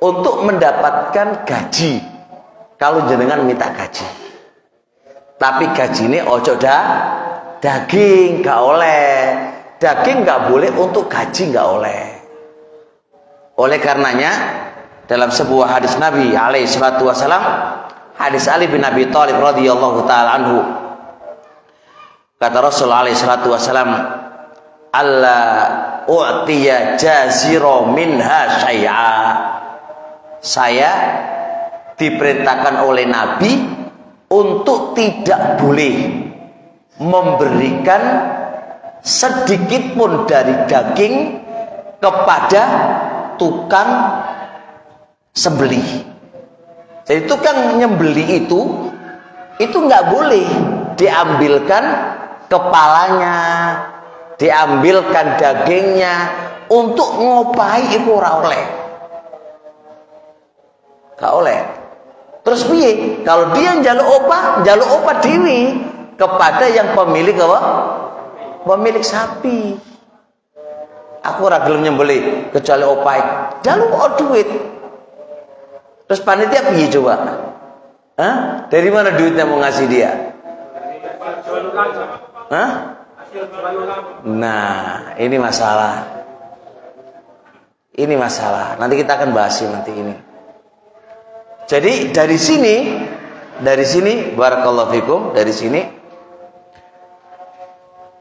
untuk mendapatkan gaji kalau jenengan minta gaji. Tapi gaji ini ojo daging gak oleh, daging gak boleh untuk gaji gak oleh. Oleh karenanya dalam sebuah hadis Nabi alaihi salatu wasalam, hadis Ali bin Abi Thalib radhiyallahu taala anhu, kata Rasul alaihi salatu wasalam, alla u'tiya jaziro minha syai'a. Saya diperintahkan oleh Nabi untuk tidak boleh memberikan sedikit pun dari daging kepada tukang sembelih. Jadi tukang nyembeli itu nggak boleh diambilkan kepalanya, diambilkan dagingnya untuk ngopai itu ora oleh. Gak oleh. Terus piye? Kalau dia njaluk opah dewi, kepada yang pemilik apa? Pemilik sapi. Aku ora gelem nyembelih kecuali opae. Jaluk duit. Terus panitia piye coba? Hah? Dari mana duitnya mau ngasih dia? Hah? Nah, ini masalah. Ini masalah. Nanti kita akan bahas nanti ini. Jadi dari sini barakallahu fikum, dari sini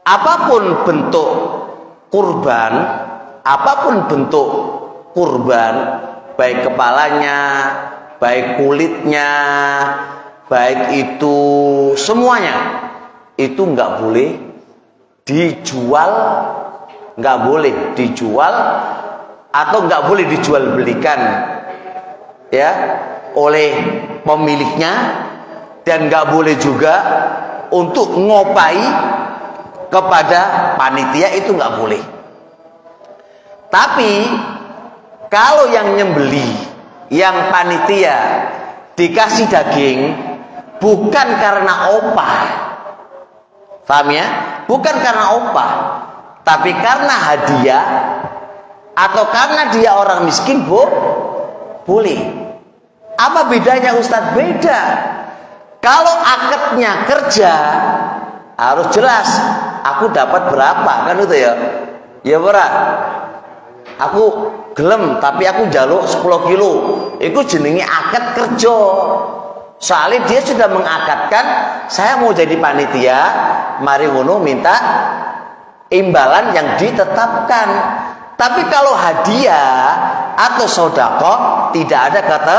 apapun bentuk kurban, baik kepalanya, baik kulitnya, baik itu semuanya, itu nggak boleh dijual, atau nggak boleh dijual belikan, ya, oleh pemiliknya, dan nggak boleh juga untuk ngopai kepada panitia, itu nggak boleh. Tapi kalau yang nyembeli, yang panitia dikasih daging bukan karena opah, paham ya? Bukan karena opah, tapi karena hadiah atau karena dia orang miskin, boleh. Apa bedanya Ustadz? Beda. Kalau akadnya kerja harus jelas, aku dapat berapa, kan itu ya? Ya ora. Aku gelem tapi aku njaluk 10 kilo. Itu jenenge akad kerja. Soalnya dia sudah mengakadkan, saya mau jadi panitia, mari ngono minta imbalan yang ditetapkan. Tapi kalau hadiah atau sedekah tidak ada kata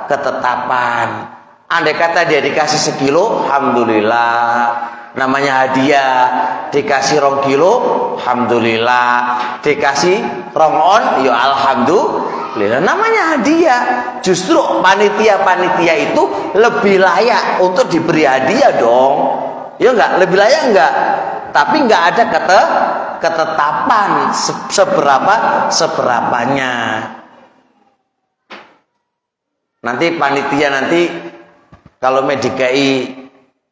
ketetapan. Andai kata dia dikasih 1 kilo, alhamdulillah, namanya hadiah. Dikasih 2 kilo, alhamdulillah. Dikasih 2 on, ya alhamdulillah, namanya hadiah. Justru panitia-panitia itu lebih layak untuk diberi hadiah dong. Ya enggak? Lebih layak enggak? Tapi enggak ada ketetapan seberapanya. Nanti panitia kalau medikai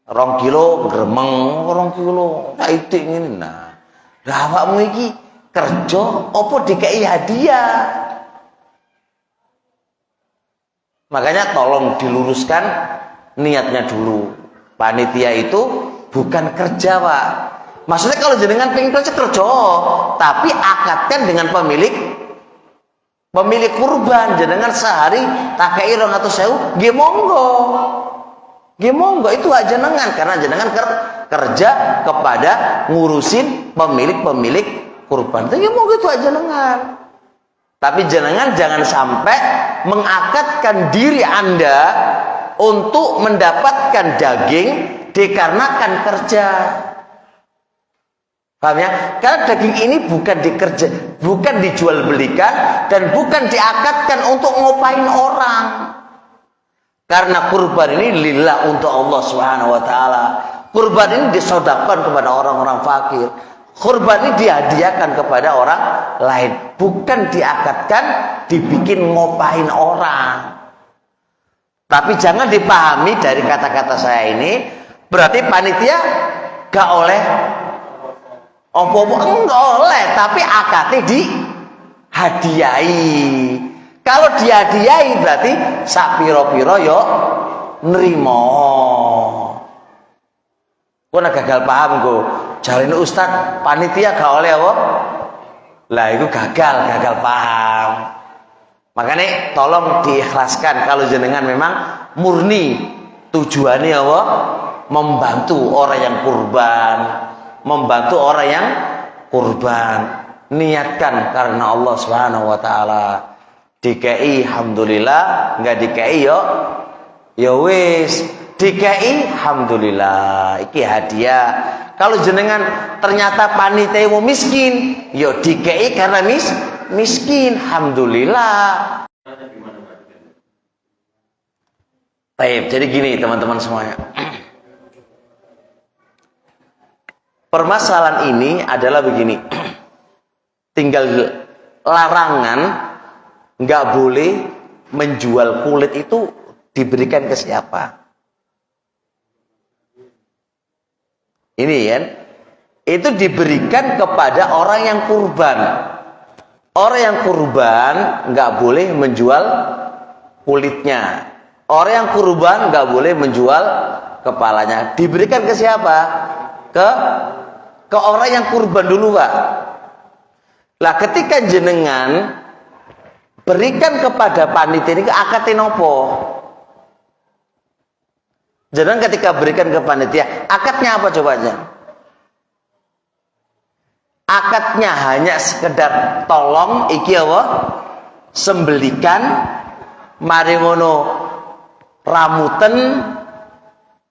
2 kilo gremeng, 2 kilo kaitik ngene. Nah, lah awakmu iki kerja apa dikai hadiah? Makanya tolong diluruskan niatnya dulu. Panitia itu bukan kerja, Pak. Maksudnya kalau jenengan pengen kerja, tapi akadkan dengan pemilik kurban. Jenengan sehari tak kei 200.000, nggih monggo. Nggih monggo, itu hak jenengan karena jenengan kerja kepada ngurusin pemilik kurban. Nggih monggo, itu hak jenengan. Tapi jenengan jangan sampai mengakadkan diri Anda untuk mendapatkan daging dikarenakan kerja. Paham ya? Karena daging ini bukan dijual belikan dan bukan diakadkan untuk ngopain orang. Karena kurban ini lillah, untuk Allah Subhanahu wa taala. Kurban ini disedekahkan kepada orang-orang fakir. Kurban ini dihadiahkan kepada orang lain, bukan diakadkan dibikin ngopain orang. Tapi jangan dipahami dari kata-kata saya ini berarti panitia gak oleh opo-opo, enggak oleh, tapi akadnya dihadiahi. Kalau dihadiahi berarti sak piro-piro yo nrimo. Kok gagal paham kok. Jarine Ustaz, panitia gak oleh apa? Lah itu gagal paham. Makanya tolong diikhlaskan kalau jenengan memang murni tujuannya apa? Membantu orang yang kurban. Niatkan karena Allah Subhanahu wa taala. DKI alhamdulillah, enggak DKI ya wis. DKI alhamdulillah, iki hadiah. Kalau jenengan ternyata panitia mau miskin, ya DKI karena miskin, alhamdulillah. Baik, jadi gini teman-teman semuanya. Permasalahan ini adalah begini. Tinggal larangan nggak boleh menjual kulit itu diberikan ke siapa. Ini kan, itu diberikan kepada orang yang kurban. Orang yang kurban nggak boleh menjual kulitnya. Orang yang kurban nggak boleh menjual kepalanya. Diberikan ke siapa? Ke orang yang kurban dulu, Pak. Lah ketika jenengan berikan kepada panitia ini akad nopo. Jenengan ketika berikan ke panitia, akadnya apa coba aja? Akadnya hanya sekedar tolong iki apa? Sembelikan mari ngono ramuten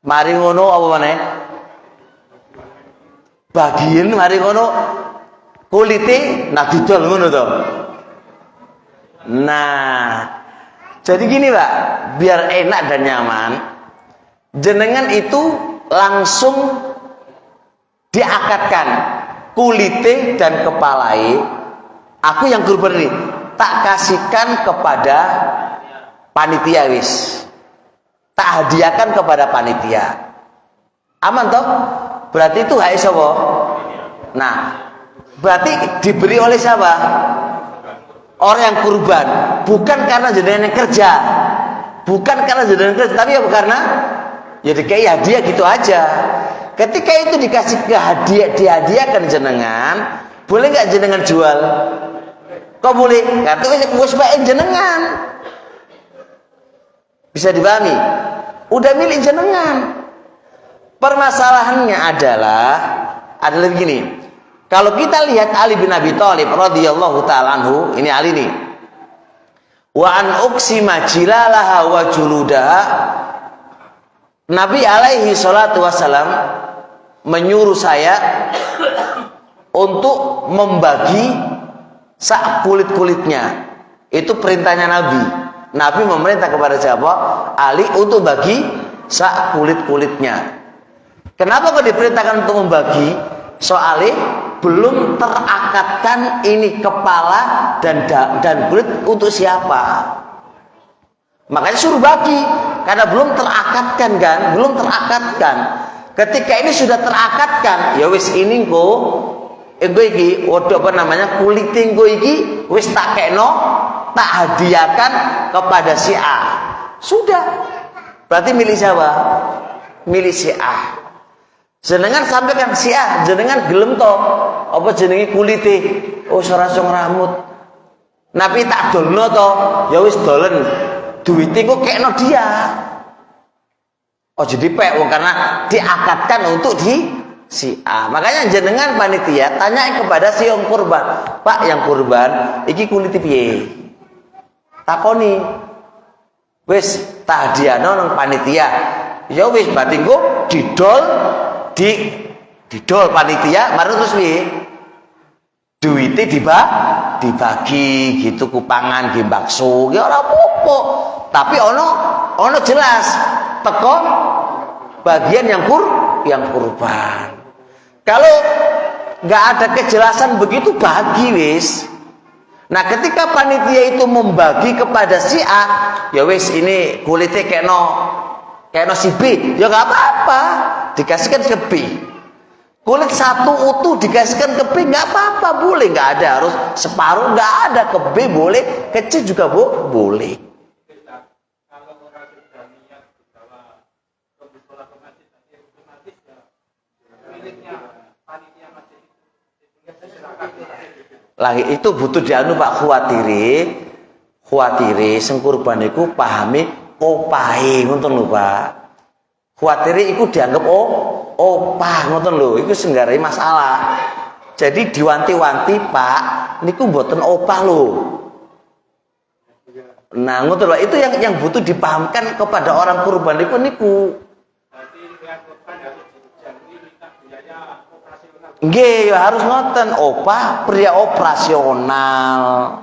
mari ngono apa maneh? Bagian mari ngono kulite nah didol ngono to. Nah, jadi gini Pak, biar enak dan nyaman, jenengan itu langsung diakatkan kulite dan kepalai. Aku yang kurban ini tak kasihkan kepada panitia wis. Tak hadiahkan kepada panitia. Aman toh? Berarti itu hak sapa? Nah, berarti diberi oleh siapa? Orang yang kurban. Bukan karena jenengan yang kerja. Bukan karena jenengan kerja, tapi ya karena ya dikai hadiah gitu aja. Ketika itu dikasih ke hadiah, dihadiahkan jenengan, boleh nggak jenengan jual? Kok boleh? Karena wis bae jenengan. Bisa dipahami? Udah milik jenengan. Permasalahannya adalah begini. Kalau kita lihat Ali bin Abi Thalib radhiyallahu taala anhu, ini Ali nih. Wa an uqsima jilalaha wa juludaha. Nabi alaihi salatu wasalam menyuruh saya untuk membagi sak kulit-kulitnya. Itu perintahnya Nabi. Nabi memerintah kepada siapa? Ali untuk bagi sak kulit-kulitnya. Kenapa kok diperintahkan untuk membagi? Soalnya belum terakatkan ini kepala dan kulit untuk siapa. Makanya suruh bagi karena belum terakatkan kan, belum terakatkan. Ketika ini sudah terakatkan, ya wis ini iki apa namanya kulit iki wis tak kekno, tak hadiahkan kepada si A. Sudah. Berarti milik siapa? Milik si A. Jenengan sampaikan si A, jenengan gelem to apa jenenge kulite? Oh ora rambut. Napi tak dolno to, ya wis dolen. Duwite kok kekno dia. Oh jadi pek wong karena diakatkan untuk di si A. Makanya jenengan panitia tanya kepada si yang kurban. Pak yang kurban, iki kulite piye? Takoni. Wis tak hadiahno nang panitia. Ya wis berarti engko didol panitia baru terus piye? Duite dibagi gitu kupangan nggih bakso ya ora apa-apa. Tapi ono jelas teko bagian yang kurban. Kalau nggak ada kejelasan begitu bagi wis. Nah, ketika panitia itu membagi kepada si A, ya wis ini kulitnya kekno si B, ya nggak apa-apa, dikasihkan ke B. Kulit satu utuh dikasihkan ke B nggak apa-apa, boleh, nggak ada harus separuh, nggak ada ke B boleh, ke C juga boleh. Lagi itu butuh dianu Pak khawatire sing kurban iku pahami opahe ngoten lho Pak. Khawatire iku dianggap opah ngoten lho, iku senggarai masalah. Jadi diwanti-wanti Pak, niku mboten opah lho. Nah, ngoten lho, itu yang butuh dipahamkan kepada orang kurban niku. Nggih, ya harus ngoten, opah pria operasional.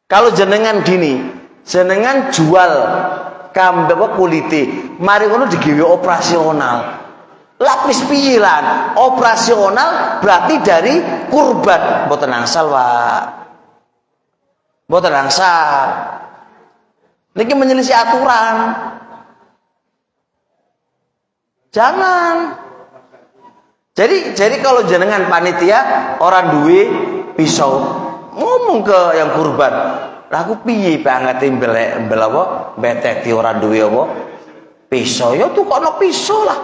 Kalau jenengan gini, jenengan jual kambing apa kulite, mari ngono digawe operasional. Lapis piye lan? Operasional berarti dari kurban, mboten angsal, Pak. Mboten angsal. Niki menyelisih aturan. Jangan. Jadi kalau jenengan panitia orang duwe pisau ngomong ke yang kurban, aku piye banget mbel apa beteti orang duwe apa pisau ya tuh kono pisau lah.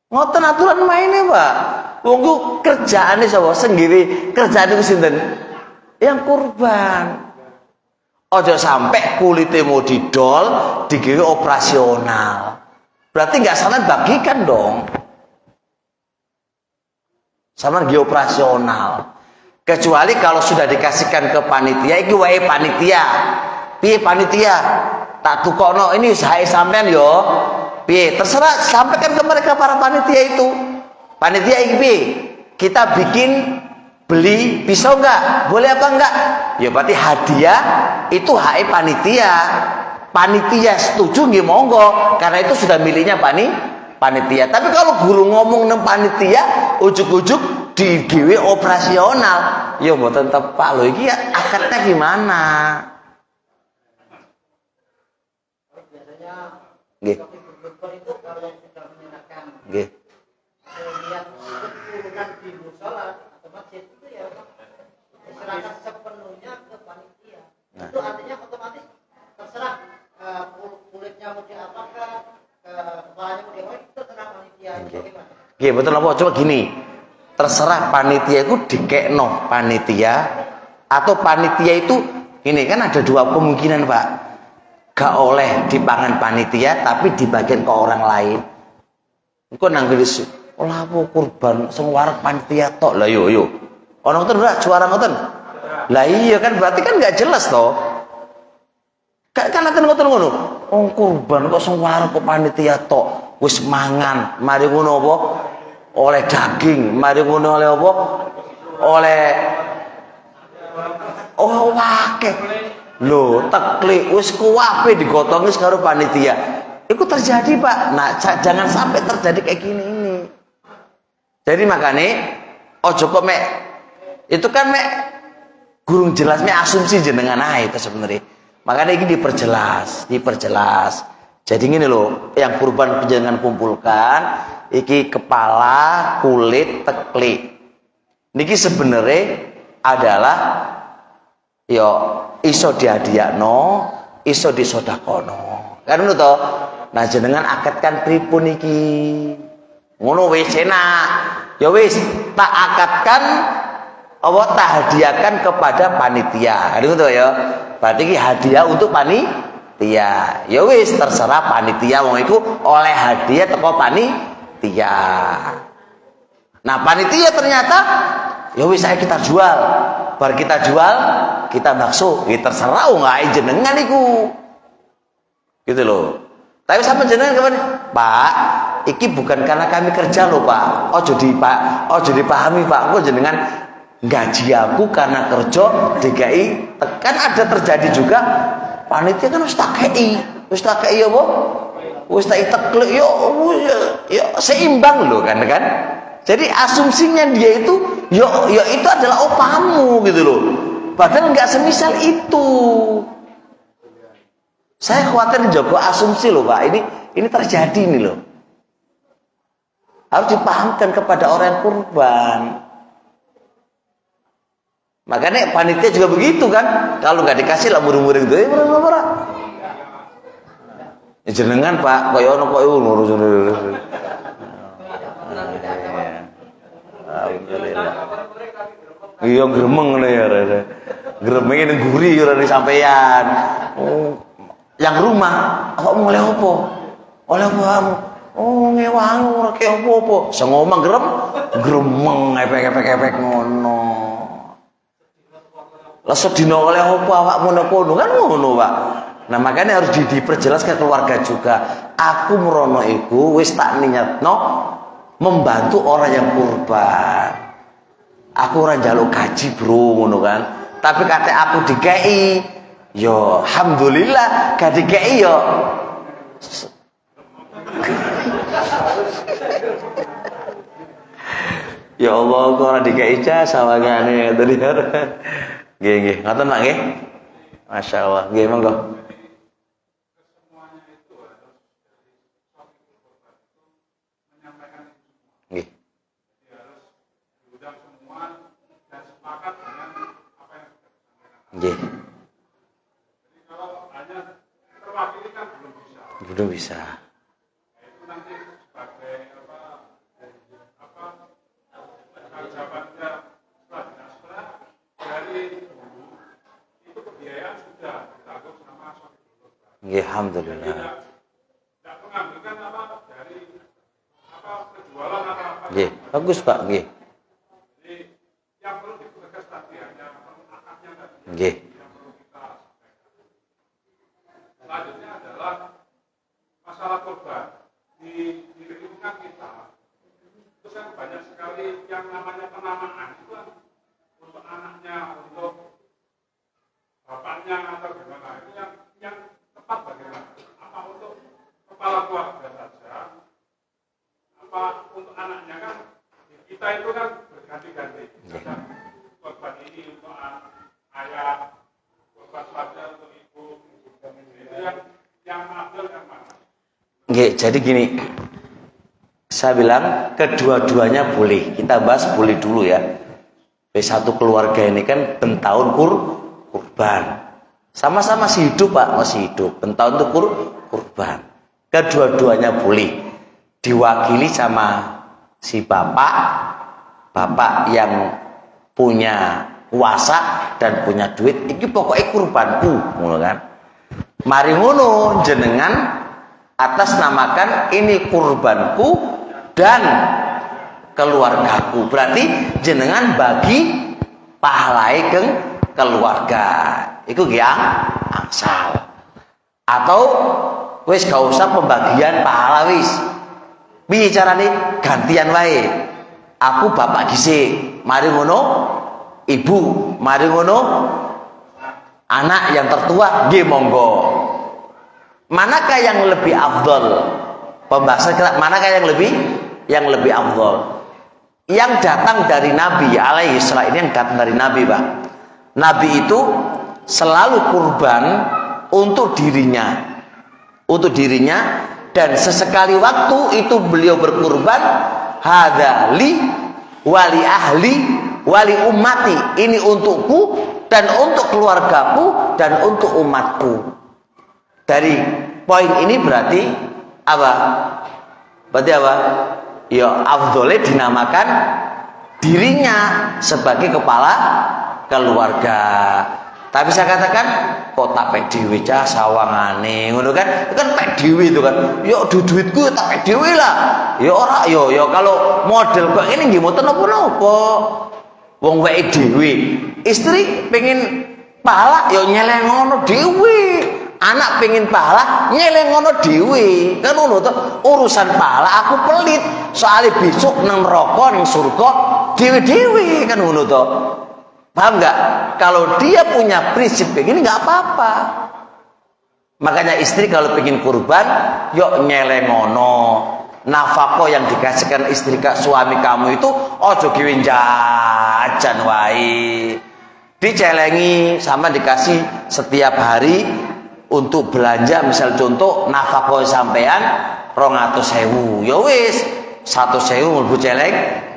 Ngoten aturan maine, Pak. Wong ku kerjaane sapa sendiri, kerjaane ku sinten? Yang kurban. Ojo sampai kulitnya mau didol, digawe operasional. Berarti nggak salah bagikan dong. Sama di operasional. Kecuali kalau sudah dikasihkan ke panitia, iki wae panitia. Piye panitia? Tak tukono ini saya sampean yo. Piye? Terserah sampaikan ke mereka para panitia itu. Panitia iki piye? Kita bikin beli pisau enggak? Boleh apa enggak? Ya berarti hadiah itu hak panitia. Panitia setuju nggih monggo, karena itu sudah miliknya panitia. Tapi kalau guru ngomong nang panitia, ujuk-ujuk digawe operasional, ya mboten tepak lho iki akadnya gimana? Biasanya Nggih. itu kalau yang sudah menyerahkan Nggih. kemudian urunan di musola atau masjid itu ya diserahkan sepenuhnya ke panitia. Itu artinya otomatis terserah kulitnya mau diapakan, kepalanya mau diapakan, itu terserah panitia. Itu bagaimana? Nggih, betul apa? Coba gini. Terserah panitia itu dikekno panitia atau panitia itu ini kan ada dua kemungkinan, Pak. Gak oleh dipangan panitia tapi dibagian ke orang lain. Engko nang gelis olah apa kurban sing wareg panitia tok. Lah yo. Ono ngoten ora suara ngoten. Lah iya kan berarti kan enggak jelas toh. Kan ngoten ngono. Oh kurban kok sing wareg kok panitia tok. Wis mangan, mari ngono apa? Oleh daging, mari ngono oleh apa? Oleh wakeh. Loh, teklik wis kuwape digotongi karo panitia. Itu terjadi, Pak. Nah, jangan sampai terjadi kayak gini ini. Jadi makanya ojo kok mek itu kan mek gurung jelas mek asumsi jenengan ae itu sebenarnya. Makanya ini diperjelas. Jadi gini loh, yang kurban jenengan kumpulkan iki kepala, kulit, teklik. Niki sebenarnya adalah yo iso dihadiahno, iso disodakono. Kan ngono to. Nah jenengan akadkan pripun iki? Ngono wis enak. Ya wis tak akadkan apa tak hadiahkan kepada panitia. Kan ngono ya. Berarti iki hadiah untuk panitia. Ya wis terserah panitia wong iku oleh hadiah teko panitia. Nah panitia ternyata ya wis saya kita jual. Bar kita jual, kita bakso, ya terserah nggak jenengan iku. Gitu loh. Tapi sama jenengan kapan? Pak, iki bukan karena kami kerja loh, Pak. Ojo dipahami, Pak. Aku jenengan gaji aku karena kerja DKI. Kan ada terjadi juga panitia kan wis tak kei apa? Wis tak teklik yo seimbang loh kan. Jadi asumsinya dia itu yo itu adalah opamu gitu loh. Padahal nggak semisal itu. Saya khawatir jago asumsi loh, Pak. Ini terjadi nih loh. Harus dipahamkan kepada orang yang kurban. Makanya panitia juga begitu kan. Kalau nggak dikasih lah muring-muring tuh, murah. Ya jenengan, Pak, koyo ono koyo ngurus. Alhamdulillah. Iya gremeng ngene ya. Gremeng ning guri ora sampean. Oh, yang rumah, kok mulai apa? Oleh apa kamu? Oh, ngewang ora ke apa-apa. Sing ngomong gremeng epek-epek ngono. Lah sedina oleh apa awakmu kono kan ngono, Pak. Nah, makanya harus diperjelas ke keluarga juga. Aku merono iku wis tak niatno membantu orang yang kurban. Aku orang jaluk gaji, Bro, ngono kan. Tapi kata aku dikei, yo alhamdulillah gak dikei yo. Ya Allah, kok ora dikei jasa wangane tadi. Nggih, ngoten Pak nggih. Masyaallah, nggih monggo. Nggih. Nggih. Kalau hanya terwakili kan Belum bisa. itu nanti sebagai jawabannya setelah dinas dari dulu itu pembiayaan sudah ditanggung sama Sohibul Qurban. Nggih, alhamdulillah. Tidak mengambilkan dari penjualan apa. Nggih, bagus Pak, nggih. Jadi yang perlu dipertegas tadi hanya akadnya tadi. Nggih. Yang perlu kita sampaikan. Selanjutnya adalah masalah korban di lingkungan kita. Itu kan banyak sekali yang namanya penamaan itu kan untuk anaknya, untuk bapaknya atau gimana. Itu yang tepat bagaimana? Apa untuk kepala keluarga saja? Apa untuk anaknya kan? Kita itu kan berganti-ganti. Misalnya korban ini untuk ayah, korban selanjutnya untuk ibu. Itu yang mengambil yang mana? Nggih, jadi gini. Saya bilang kedua-duanya boleh. Kita bahas boleh dulu ya. Satu keluarga ini kan bentahun kurban. Sama-sama masih hidup Pak, masih hidup. Bentahun itu kurban. Kedua-duanya boleh. Diwakili sama si bapak yang punya kuasa dan punya duit. Iki pokoknya kurbanku, ngono kan. Mari ngono jenengan atas namakan ini kurbanku dan keluargaku. Berarti jenengan bagi pahalai ke keluarga. Itu yang angsal. Atau wis gak usah pembagian pahala wis. Piye carane gantian wae. Aku bapak dhisik, mari ngono ibu, mari ngono anak yang tertua, nggih monggo. Manakah yang lebih afdol? Pembahasan kita, manakah yang lebih afdol? Yang datang dari Nabi alaihi salam, ini yang datang dari Nabi, Pak. Nabi itu selalu kurban untuk dirinya. Untuk dirinya, dan sesekali waktu itu beliau berkurban hadza li wali ahli wali ummati. Ini untukku dan untuk keluargaku dan untuk umatku. Dari poin ini berarti apa? Berarti apa? Ya afdolnya dinamakan dirinya sebagai kepala keluarga. Tapi saya katakan kok tak pek dhewe cah sawangane ngono kan? Itu kan pek dhewe itu kan. Yo duitku tak pek dhewe lah. Ya ora yo kalau model kok ini nggih mboten napa-napa. Wong weke dhewe. Istri pengen pahala yo nyeleng ngono dhewe. Anak pengen pahala nyeleng ngono dhewe. Kan ngono to. Urusan pahala aku pelit. Soalnya besok nang neraka ning surga dhewe-dhewe kan ngono to. Paham nggak? Kalau dia punya prinsip begini nggak apa-apa. Makanya istri kalau pengen kurban, yuk nyelengono. Nafkah yang dikasihkan istri ke suami kamu itu ojo kiwin jajan wae. Dicelengi sama dikasih setiap hari untuk belanja. Misal contoh nafkah sampean 200.000. Ya wis 100.000 mlebu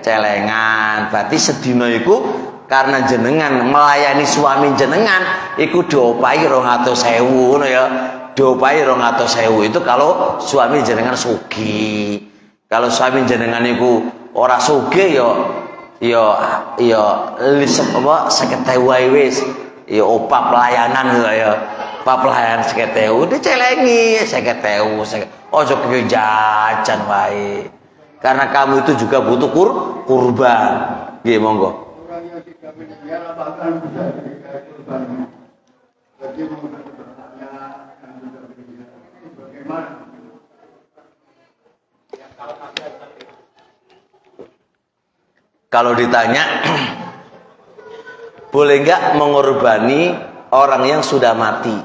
celengan. Berarti sedina iku karena jenengan melayani suami jenengan iku diopahi 200.000 ngono ya. Diopahi 200.000 itu kalau suami jenengan sugih. Kalau suami jenengan iku ora sugih ya lisep apa 50.000 wae wis. Ya opah pelayanan ya. Opah pelayanan 50.000 dicelengi 50.000. Ojo ke jajan wae. Karena kamu itu juga butuh kurban. Nggih monggo. Yang tidak berbiara bahkan bisa dijadikan kurban. Jadi bertanya yang tidak berbiara ini bagaimana? Kalau ditanya boleh nggak mengurbani orang yang sudah mati?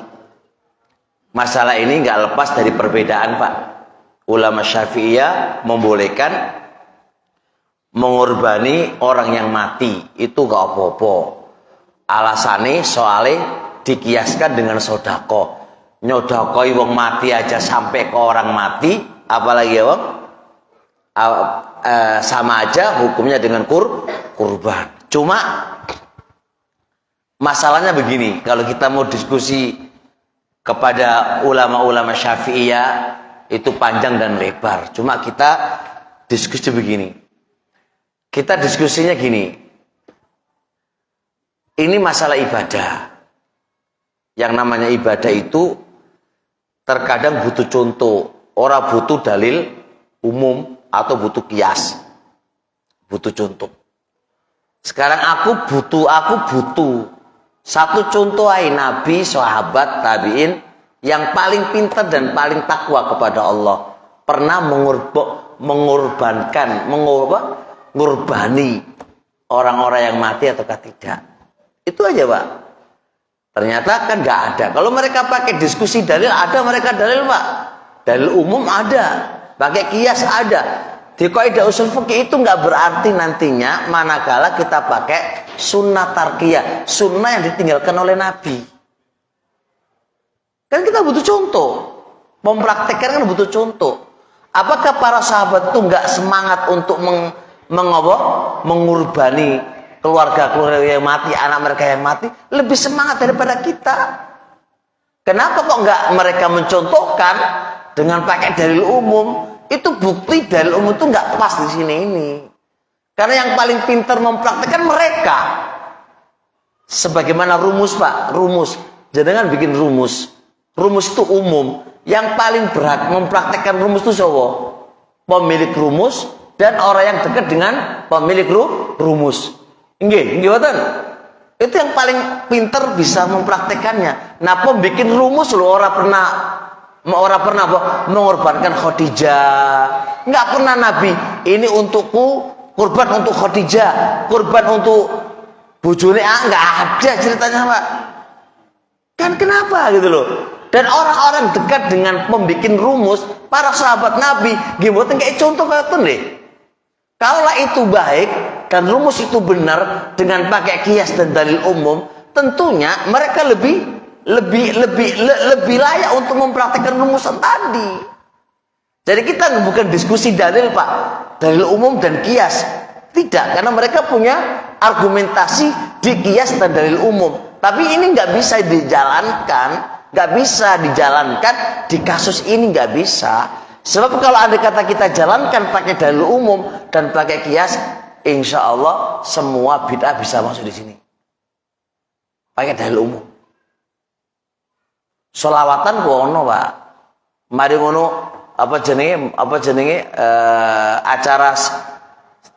Masalah ini nggak lepas dari perbedaan, Pak. Ulama Syafi'iyah membolehkan mengurbani orang yang mati itu gak apa-apa. Alasannya soalnya dikiaskan dengan sodako. Nyodakoi wong mati aja sampai ke orang mati, apalagi ya wong sama aja hukumnya dengan kurban. Cuma Masalahnya begini, kalau kita mau diskusi kepada ulama-ulama Syafi'iyah itu panjang dan lebar. Cuma kita diskusi begini. Kita diskusinya gini. Ini masalah ibadah. Yang namanya ibadah itu terkadang butuh contoh. Orang butuh dalil umum atau butuh kias. Butuh contoh. Sekarang aku butuh satu contoh Nabi, sahabat, tabi'in yang paling pintar dan paling takwa kepada Allah pernah mengurbani orang-orang yang mati ataukah tidak. Itu aja, Pak. Ternyata kan nggak ada. Kalau mereka pakai diskusi dalil, ada mereka dalil, Pak. Dalil umum ada, pakai kias ada. Di kaidah usul fikih itu nggak berarti nantinya manakala kita pakai sunnah tarkiyah, sunnah yang ditinggalkan oleh Nabi. Kan kita butuh contoh, mempraktekkan kan butuh contoh. Apakah para sahabat itu nggak semangat untuk mengurbani keluarga yang mati, anak mereka yang mati, lebih semangat daripada kita? Kenapa kok nggak mereka mencontohkan dengan pakai dalil umum? Itu bukti dalil umum itu nggak pas di sini ini. Karena yang paling pintar mempraktekkan mereka. Sebagaimana rumus, Pak, rumus. Jangan bikin rumus. Rumus itu umum. Yang paling berat mempraktekkan rumus itu siapa? Pemilik rumus dan orang yang dekat dengan pemilik rumus. Nggih, betul. Itu yang paling pintar bisa mempraktekannya. Nah, pembikin rumus loh orang pernah apa? Mengorbankan Khadijah. Nggak pernah Nabi. Ini untukku, kurban untuk Khadijah, kurban untuk bojone. Nggak ada ceritanya, Pak. Kan kenapa gitu loh? Dan orang-orang dekat dengan pembikin rumus, para sahabat Nabi, gimana kayak contoh kayak deh. Kalau itu baik dan rumus itu benar dengan pakai kias dan dalil umum, tentunya mereka lebih layak untuk mempraktikkan rumusan tadi. Jadi kita bukan diskusi dalil, Pak, dalil umum dan kias. Tidak, karena mereka punya argumentasi di kias dan dalil umum. Tapi ini nggak bisa dijalankan di kasus ini, nggak bisa. Sebab kalau andai kata kita jalankan pakai dalil umum dan pakai kias, insya Allah semua bid'ah bisa masuk di sini. Pakai dalil umum. Sholawatan ku ono, Pak. Mari ngono apa jenenge acara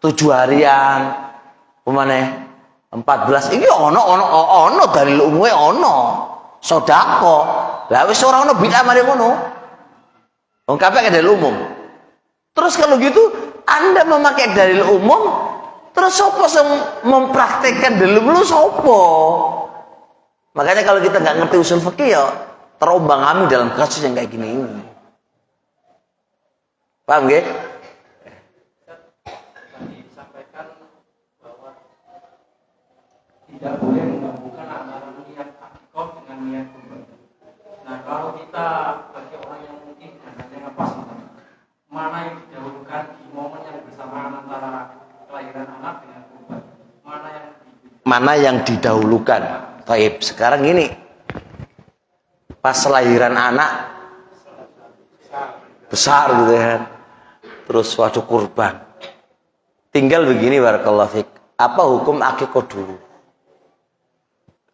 7 harian pemane 14 iki ono dalil umume ono. Sedekah. Lah wis ora ono bid'ah mari ngono. Wong kabeh dalil umum. Terus kalau gitu Anda memakai dalil umum, terus sapa sing mempraktekkan dalil lu sapa? Makanya kalau kita nggak ngerti usul fikih ya terombang-ambing dalam kasus yang kayak gini ini. Paham nggih? Tadi disampaikan bahwa tidak boleh menggabungkan antara niat akikah dengan niat kurban. Nah, kalau kita bagi orang yang mungkin hanya pas, mana yang didahulukan di momen yang bersamaan antara kelahiran anak dengan kurban? Mana yang didahulukan? Baik, sekarang gini. Pas lahiran anak besar gitu kan, terus waktu kurban, tinggal begini, barakallahu fik. Apa hukum akikah dulu?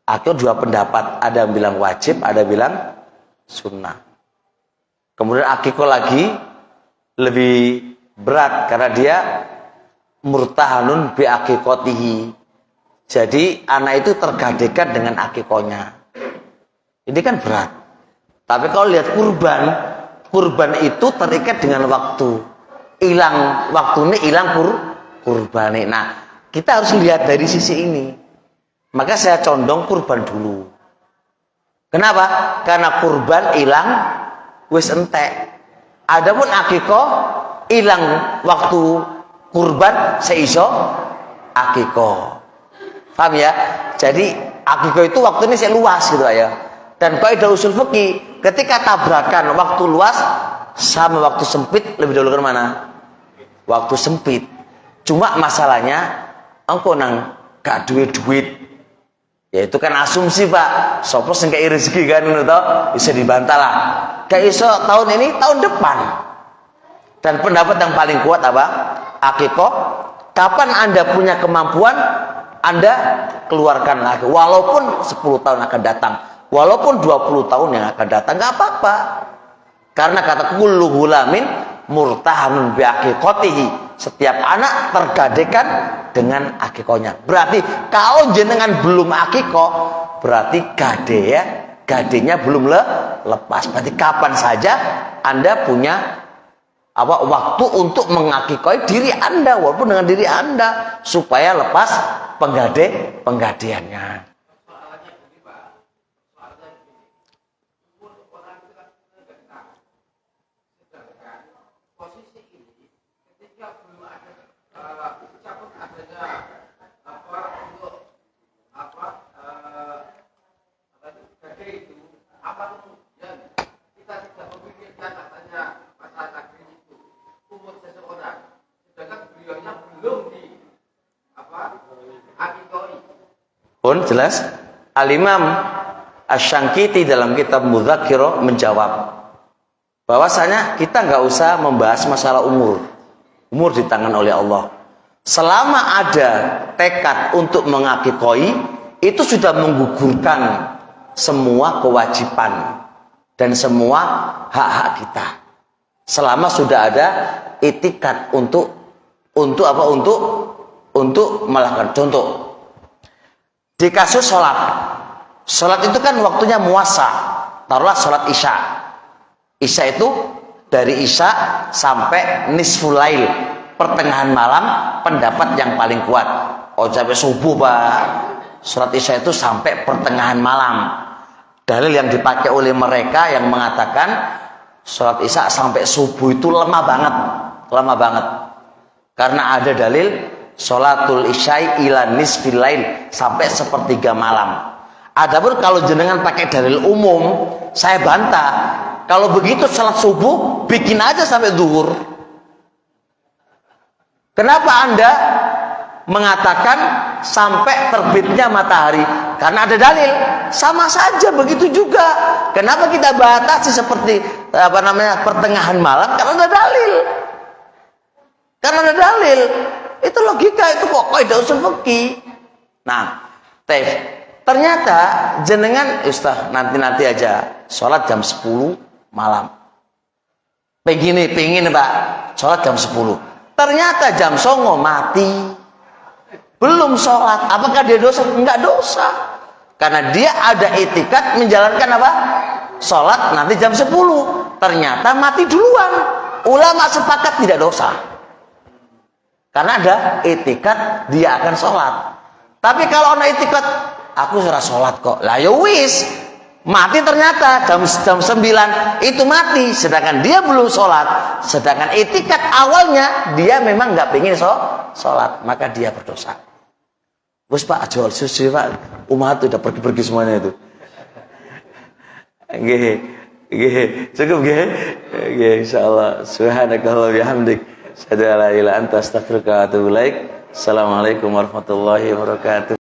Akikah dua pendapat, ada yang bilang wajib, ada yang bilang sunnah. Kemudian akikah lagi lebih berat karena dia murtahanun bi akikatihi. Jadi anak itu tergadekan dengan akikahnya. Ini kan berat. Tapi kalau lihat kurban itu terikat dengan waktu. Hilang waktunya, hilang kurban. Nah, kita harus lihat dari sisi ini. Maka saya condong kurban dulu. Kenapa? Karena kurban hilang wis entek. Adapun akikah hilang waktu kurban seiso akikah. Paham ya? Jadi akikah itu waktunya saya luas gitu ya. Dan kaidah usul fikih, ketika tabrakan waktu luas sama waktu sempit, lebih dulu ke mana? Waktu sempit. Cuma masalahnya engko nang gak duit. Ya itu kan asumsi Pak. Sopo sing kei rezeki kan ngono to, bisa dibantah lah. Gak iso tahun ini, tahun depan. Dan pendapat yang paling kuat apa? Akikoh. Kapan Anda punya kemampuan, Anda keluarkan lagi. Walaupun 10 tahun akan datang, walaupun 20 tahun yang akan datang, nggak apa-apa. Karena kata kullu hulamin murtahanun bi aqiqatihi. Setiap anak tergadekan dengan akikohnya. Berarti kalau jenengan belum akikoh, berarti gadenya belum lepas. Berarti kapan saja Anda punya waktu untuk mengakikoi diri Anda, walaupun dengan diri Anda, supaya lepas penggadeannya. Pun jelas Al-Imam Asy-Syanqiti dalam kitab Mudzakirah menjawab bahwasanya kita nggak usah membahas masalah umur di tangan oleh Allah. Selama ada tekad untuk mengakikoi, itu sudah menggugurkan semua kewajiban dan semua hak-hak kita. Selama sudah ada itikad untuk melakukan. Contoh, di kasus sholat itu kan waktunya muasa. Taruhlah sholat isya. Isya itu dari isya sampai nisful lail, pertengahan malam, pendapat yang paling kuat. Oh, sampai subuh Pak. Sholat isya itu sampai pertengahan malam. Dalil yang dipakai oleh mereka yang mengatakan sholat isya sampai subuh itu lama banget. Karena ada dalil sholatul isya'i ila nisfil lail, sampai sepertiga malam. Adapun kalau jenengan pakai dalil umum, saya bantah. Kalau begitu salat subuh bikin aja sampai zuhur. Kenapa Anda mengatakan sampai terbitnya matahari? Karena ada dalil. Sama saja begitu juga. Kenapa kita batasi seperti pertengahan malam? Karena ada dalil. Itu logika, itu pokoknya tidak usul fikih. Nah, ternyata jenengan Ustaz nanti aja sholat jam 10 malam. Pengen Pak, sholat jam 10. Ternyata jam 09 mati. Belum sholat. Apakah dia dosa? Enggak dosa. Karena dia ada itikad menjalankan apa? Sholat nanti jam 10. Ternyata mati duluan. Ulama sepakat tidak dosa. Karena ada itikad dia akan sholat. Tapi kalau ada itikad aku sudah sholat kok, lah ya wis, mati ternyata jam 9 itu mati, sedangkan dia belum sholat. Sedangkan itikad awalnya dia memang nggak pengen sholat, maka dia berdosa. Bos Pak, jual susu Pak, umat udah pergi semuanya itu. Cukup insyaallah. Subhanakallahumma wa bihamdik, asyhadu an la ilaha illa anta, astaghfiruka wa atubu ilaik. Assalamualaikum warahmatullahi wabarakatuh.